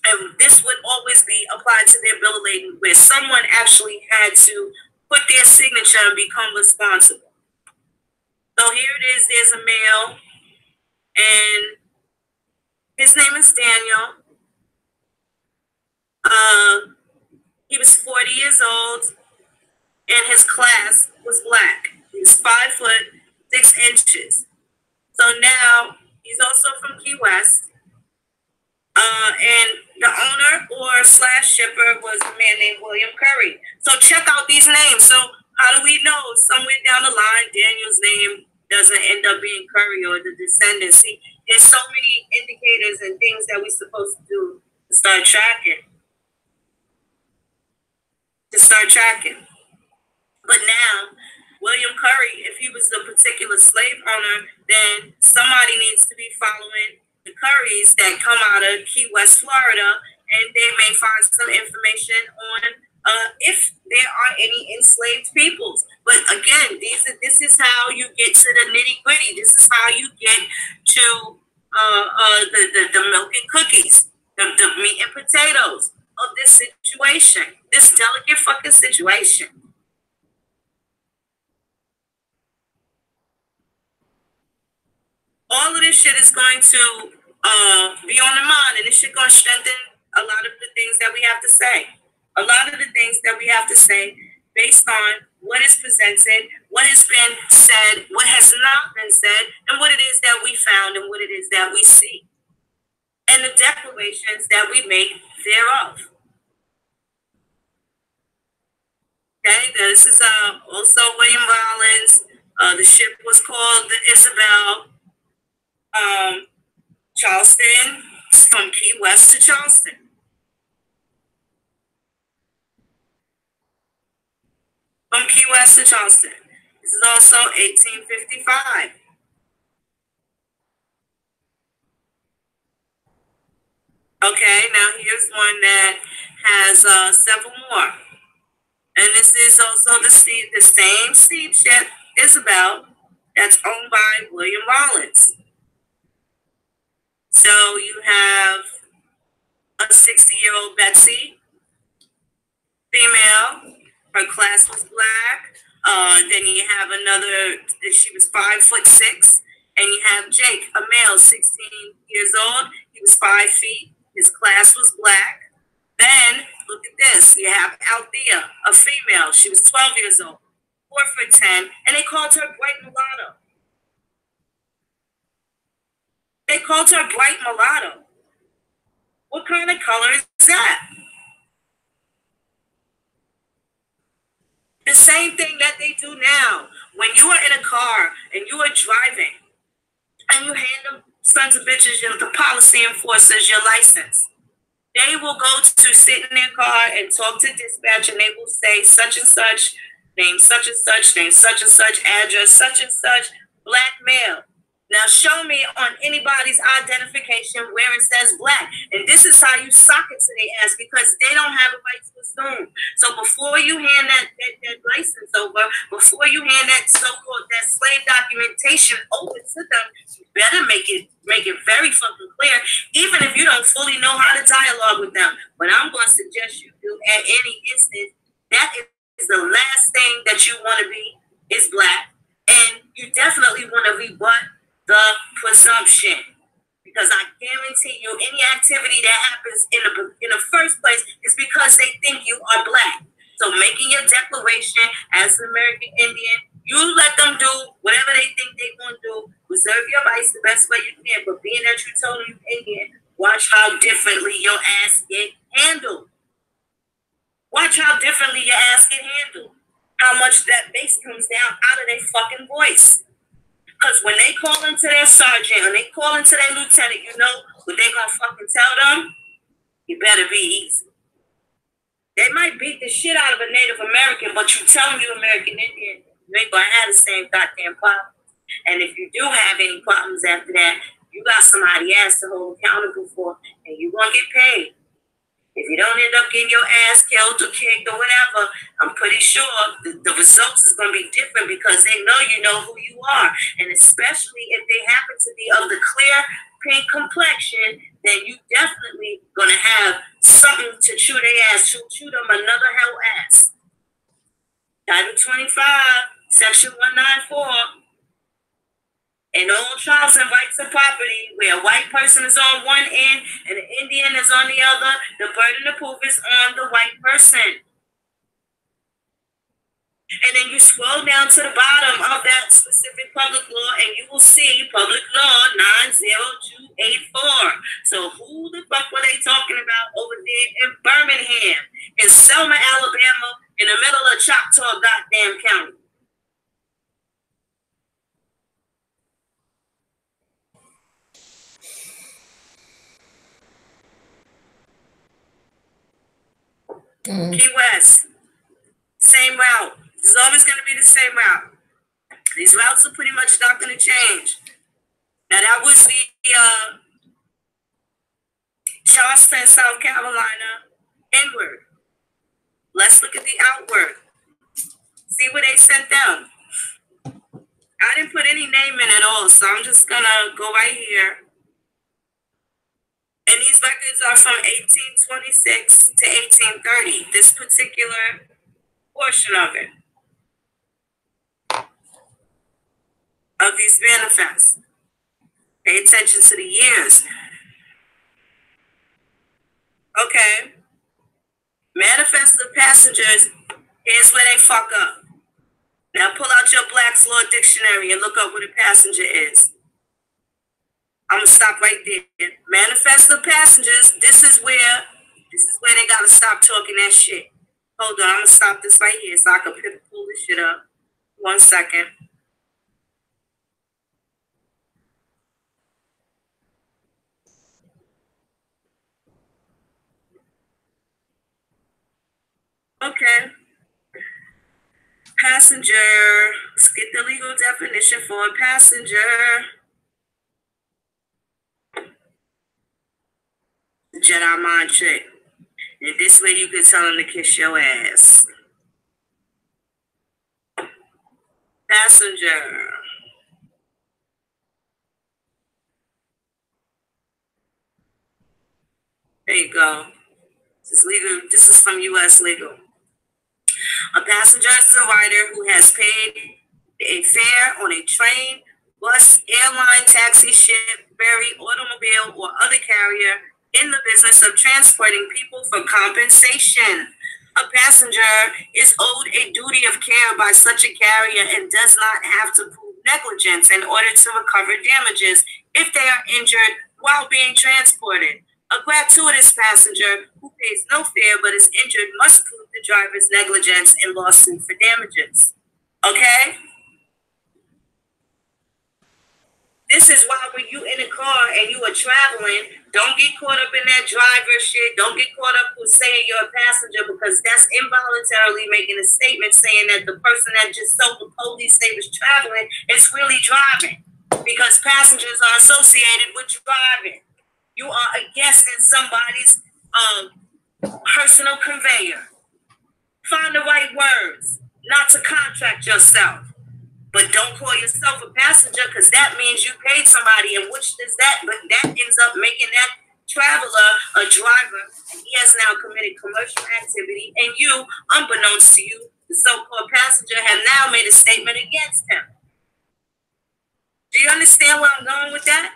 and this would always be applied to their bill of lading, where someone actually had to put their signature and become responsible. So here it is, there's a male, and his name is Daniel. He was 40 years old, and his class was black. He was 5'6". So now he's also from Key West. And the owner or slash shipper was a man named William Curry. So check out these names. So how do we know somewhere down the line Daniel's name doesn't end up being Curry or the descendants? See, there's so many indicators and things that we're supposed to do to start tracking. But now, William Curry, if he was the particular slave owner, then somebody needs to be following the Currys that come out of Key West, Florida, and they may find some information on if there are any enslaved peoples. But again, this is how you get to the nitty gritty. This is how you get to the milk and cookies, the meat and potatoes of this situation, this delicate fucking situation. All of this shit is going to be on the mind, and this shit going to strengthen a lot of the things that we have to say. A lot of the things that we have to say based on what is presented, what has been said, what has not been said, and what it is that we found and what it is that we see. And the declarations that we make thereof. Okay, this is also William Rollins. The ship was called the Isabel. Charleston, from Key West to Charleston. From Key West to Charleston. This is also 1855. Okay, now here's one that has several more. And this is also the same steamship, Isabel, that's owned by William Rollins. So you have a 60-year-old Betsy, female. Her class was black. Then you have another, she was 5'6", and you have Jake, a male, 16 years old. He was 5 feet. His class was black. Then look at this. You have Althea, a female. She was 12 years old, 4'10", and they called her Bright Mulatto. They called her Bright Mulatto. What kind of color is that? The same thing that they do now. When you are in a car and you are driving and you hand them sons of bitches, the policy enforcers, your license, they will go to sit in their car and talk to dispatch, and they will say such and such, name such and such, name such and such, address such and such, black male. Now show me on anybody's identification where it says black. And this is how you sock it to their ass, because they don't have a right to assume. So before you hand that license over, before you hand that so-called that slave documentation over to them, you better make it very fucking clear, even if you don't fully know how to dialogue with them. But I'm going to suggest you do at any instance, that is the last thing that you want to be, is black. And you definitely want to rebut the presumption, because I guarantee you any activity that happens in the first place is because they think you are black. So making your declaration as an American Indian, you let them do whatever they think they want to do. Reserve your rights the best way you can, but being that you told you Indian, watch how differently your ass get handled. Watch how differently your ass get handled. How much that bass comes down out of their fucking voice. Because when they call into their sergeant and they call into their lieutenant, you know what they gonna fucking tell them? You better be easy. They might beat the shit out of a Native American, but you tell them you American Indian, you ain't gonna have the same goddamn problem. And if you do have any problems after that, you got somebody else to hold accountable for, and you gonna get paid. If you don't end up getting your ass killed or kicked or whatever, I'm pretty sure the results is going to be different, because they know you know who you are. And especially if they happen to be of the clear pink complexion, then you definitely going to have something to chew their ass, chew them another hell ass. Title 25, Section 194. In all trials and rights of property, where a white person is on one end and an Indian is on the other, the burden of proof is on the white person. And then you scroll down to the bottom of that specific public law, and you will see Public Law 90284. So who the fuck were they talking about over there in Birmingham, in Selma, Alabama, in the middle of Choctaw goddamn county? Key West, same route. It's always going to be the same route. These routes are pretty much not going to change. Now that was the Charleston, South Carolina inward. Let's look at the outward. See where they sent them. I didn't put any name in at all, so I'm just going to go right here. And these records are from 1826 to 1830, this particular portion of it, of these manifests. Pay attention to the years. Okay. Manifest of passengers, here's where they fuck up. Now pull out your Black's Law Dictionary and look up what a passenger is. I'm gonna stop right there. Manifest of passengers, this is where they gotta stop talking that shit. Hold on, I'm gonna stop this right here so I can pull this shit up. 1 second. Okay. Passenger. Let's get the legal definition for a passenger. Jedi mind trick. And this way you can tell them to kiss your ass. Passenger. There you go. This is legal. This is from U.S. Legal. A passenger is a rider who has paid a fare on a train, bus, airline, taxi, ship, ferry, automobile, or other carrier in the business of transporting people for compensation. A passenger is owed a duty of care by such a carrier and does not have to prove negligence in order to recover damages if they are injured while being transported. A gratuitous passenger who pays no fare but is injured must prove the driver's negligence and lawsuit for damages. Okay? This is why when you in a car and you are traveling, don't get caught up in that driver shit. Don't get caught up with saying you're a passenger, because that's involuntarily making a statement saying that the person that just told the police they was traveling is really driving, because passengers are associated with driving. You are a guest in somebody's personal conveyor. Find the right words, not to contract yourself. But don't call yourself a passenger, because that means you paid somebody, and which does that? But that ends up making that traveler a driver, and he has now committed commercial activity, and you, unbeknownst to you, the so-called passenger, have now made a statement against him. Do you understand where I'm going with that?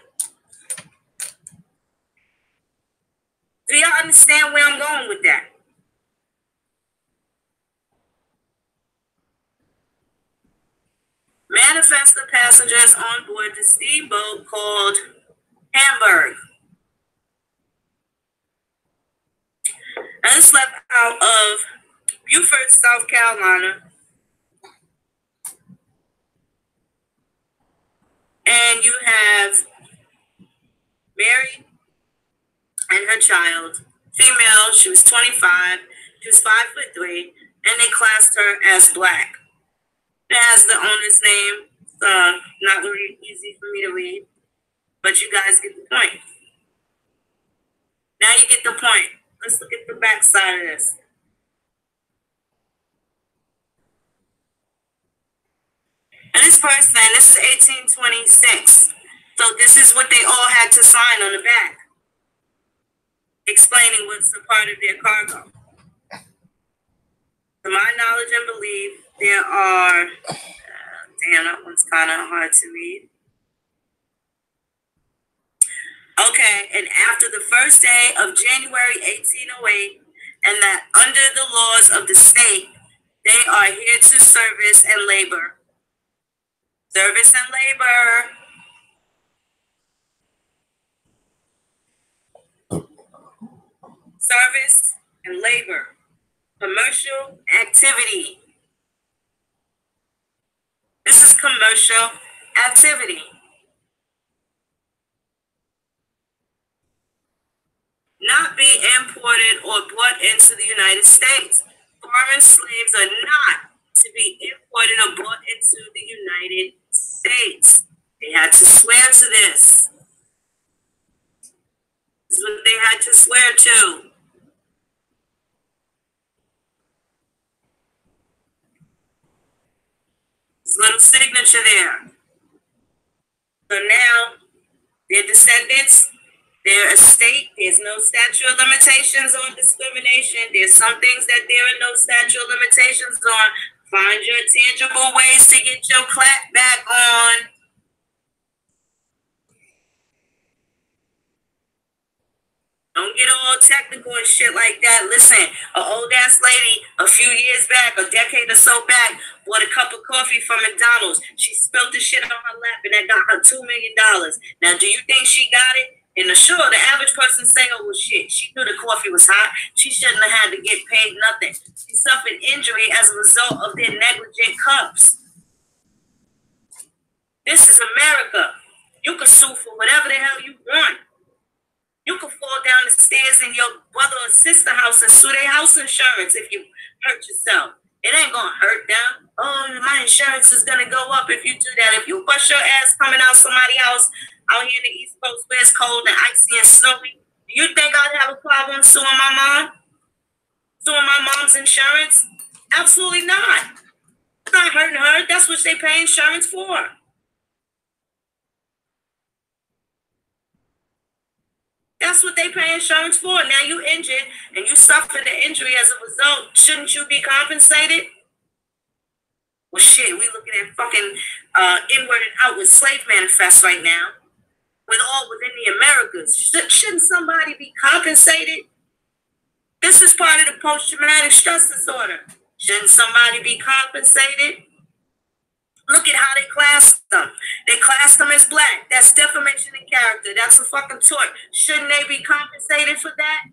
Do y'all understand where I'm going with that? Manifest the passengers on board the steamboat called Hamburg. And it's left out of Beaufort, South Carolina. And you have Mary and her child, female. She was 25. She was 5'3", and they classed her as black. It has the owner's name. Not really easy for me to read, but you guys get the point. Now you get the point. Let's look at the back side of this. And this person, this is 1826. So this is what they all had to sign on the back, explaining what's a part of their cargo. To my knowledge and belief, there are, damn, that one's kind of hard to read. Okay, and after the first day of January 1808, and that under the laws of the state, they are here to service and labor. Service and labor. Service and labor. Commercial activity. This is commercial activity. Not be imported or brought into the United States. Foreign slaves are not to be imported or brought into the United States. They had to swear to this. This is what they had to swear to. Little signature there. So now, their descendants, their estate, there's no statute of limitations on discrimination. There's some things that there are no statute of limitations on. Find your tangible ways to get your clap back on. Don't get all technical and shit like that. Listen, an old ass lady a few years back, a decade or so back, bought a cup of coffee from McDonald's. She spilled the shit on her lap, and that got her $2 million. Now, do you think she got it? And sure, the average person say, oh, well, shit, she knew the coffee was hot. She shouldn't have had to get paid nothing. She suffered injury as a result of their negligent cups. This is America. You can sue for whatever the hell you want. You can fall down the stairs in your brother or sister house and sue their house insurance if you hurt yourself. It ain't gonna hurt them. Oh, my insurance is gonna go up if you do that. If you bust your ass coming out somebody's house out here in the East Coast where it's cold and icy and snowy, do you think I'd have a problem suing my mom? Suing my mom's insurance? Absolutely not. It's not hurting her. That's what they pay insurance for. That's what they pay insurance for. Now you injured and you suffered the injury as a result. Shouldn't you be compensated? Well, shit, we looking at fucking inward and outward slave manifest right now. within the Americas. Shouldn't somebody be compensated? This is part of the post-traumatic stress disorder. Shouldn't somebody be compensated? Look at how they class them. They class them as black. That's defamation of character. That's a fucking tort. Shouldn't they be compensated for that?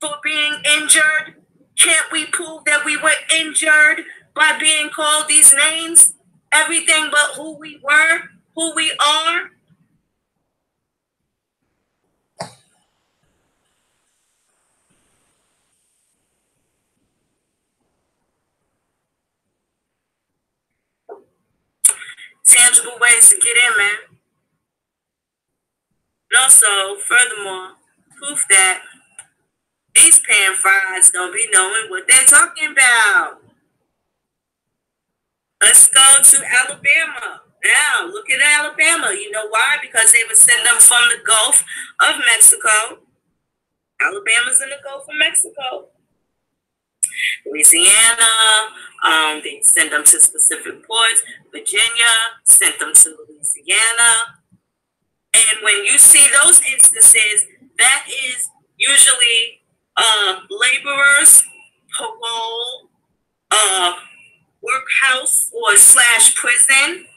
For being injured? Can't we prove that we were injured by being called these names? Everything but who we were, who we are? Tangible ways to get in, man. And also, furthermore, proof that these pan frieds don't be knowing what they're talking about. Let's go to Alabama. Now, look at Alabama. You know why? Because they would send them from the Gulf of Mexico. Alabama's in the Gulf of Mexico. Louisiana, they send them to specific ports. Virginia sent them to Louisiana. And when you see those instances, that is usually laborers, parole, workhouse or / prison.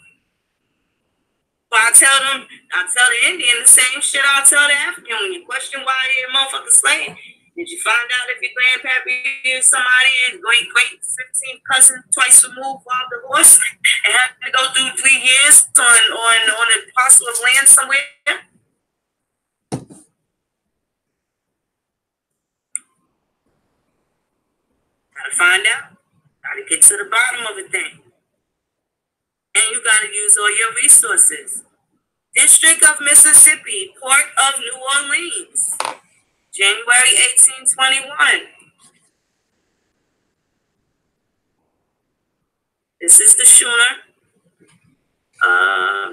So I tell the Indian the same shit I'll tell the African when you question why you're a motherfucking slave. Did you find out if your grandpappy is somebody and great 15th cousin twice removed while divorced and had to go through 3 years on a parcel of land somewhere? Gotta find out. Gotta get to the bottom of a thing. And you gotta use all your resources. District of Mississippi, Port of New Orleans. January 1821. This is the schooner.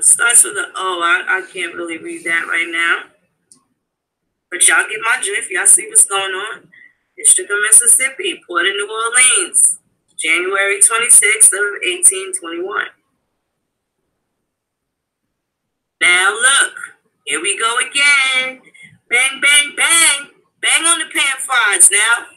Starts with a O. I can't really read that right now. But y'all get my drift. Y'all see what's going on. District of Mississippi, Port of New Orleans. January 26th of 1821. Now look. Here we go again. Bang, bang, bang. Bang on the pan frods now.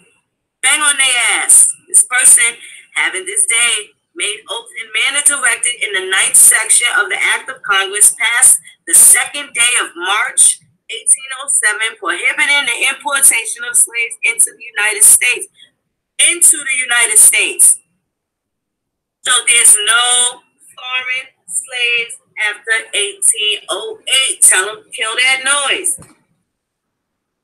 Bang on their ass. This person having this day made oath in manner directed in the 9th section of the Act of Congress passed the 2nd day of March 1807, prohibiting the importation of slaves into the United States. So there's no foreign slaves after 1808. Tell them, kill that noise.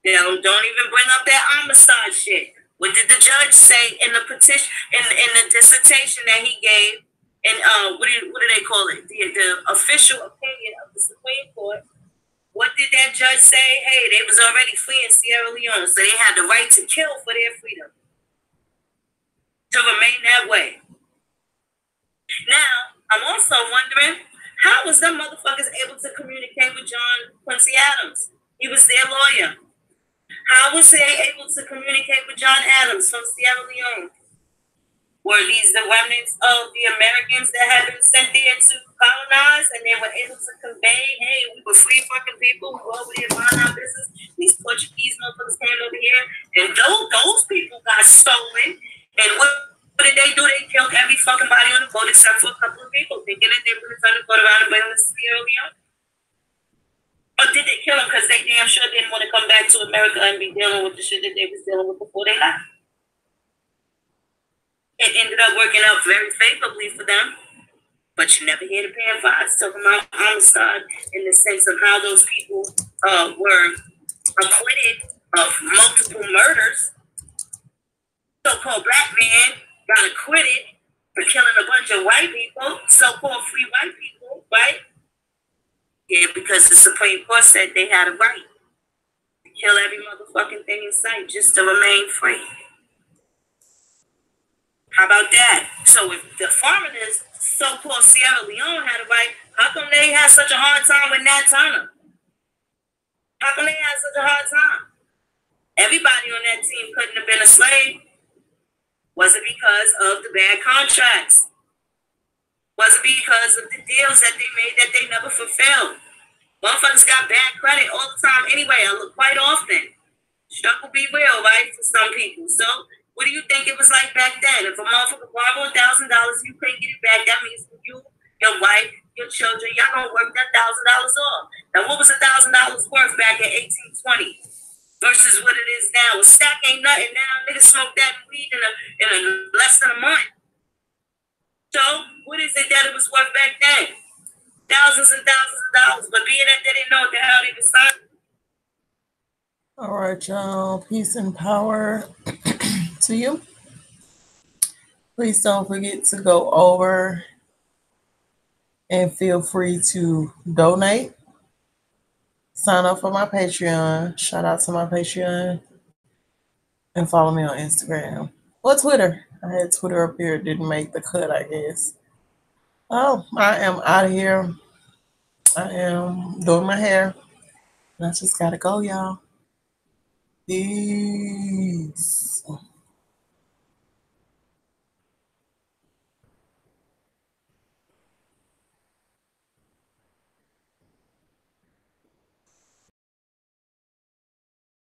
Don't even bring up that homicide shit. What did the judge say in the petition, in the dissertation that he gave? And what do they call it? The official opinion of the Supreme Court. What did that judge say? Hey, they was already free in Sierra Leone, so they had the right to kill for their freedom. To remain that way. Now, I'm also wondering, how was them motherfuckers able to communicate with John Quincy Adams? He was their lawyer. How was they able to communicate with John Adams from Sierra Leone? Were these the remnants of the Americans that had been sent there to colonize, and they were able to convey, hey, we were free fucking people, we go over here mind our business. These Portuguese motherfuckers came over here, and those people got stolen. And what did they do? They killed every fucking body on the boat except for a couple of people, thinking that they were going to go around and bring them to Sierra Leone. Or did they kill them because they damn sure didn't want to come back to America and be dealing with the shit that they was dealing with before they left? It ended up working out very favorably for them. But you never hear the pan fives talking about homicide in the sense of how those people were acquitted of multiple murders. So-called black man got acquitted for killing a bunch of white people, so-called free white people, right? Yeah, because the Supreme Court said they had a right to kill every motherfucking thing in sight just to remain free. How about that? So if the foreigners, so-called Sierra Leone, had a right, how come they had such a hard time with Nat Turner? How come they had such a hard time? Everybody on that team couldn't have been a slave. Was it because of the bad contracts? Was it because of the deals that they made that they never fulfilled? Motherfuckers got bad credit all the time anyway. I look quite often. Struggle be real, right? For some people. So, what do you think it was like back then? If a motherfucker borrow $1,000, you can't get it back. That means you, your wife, your children, y'all gonna work that $1,000 off. Now, what was $1,000 worth back in 1820 versus what it is now? A stack ain't nothing now. Niggas smoke that weed in less than a month. So, what is it that it was worth back then? Thousands and thousands of dollars. But being that they didn't know what the hell they was signing. All right, y'all. Peace and power to you. Please don't forget to go over and feel free to donate. Sign up for my Patreon. Shout out to my Patreon. And follow me on Instagram or Twitter. I had Twitter up here. It didn't make the cut, I guess. Oh, I am out of here. I am doing my hair. And I just gotta go, y'all. Peace.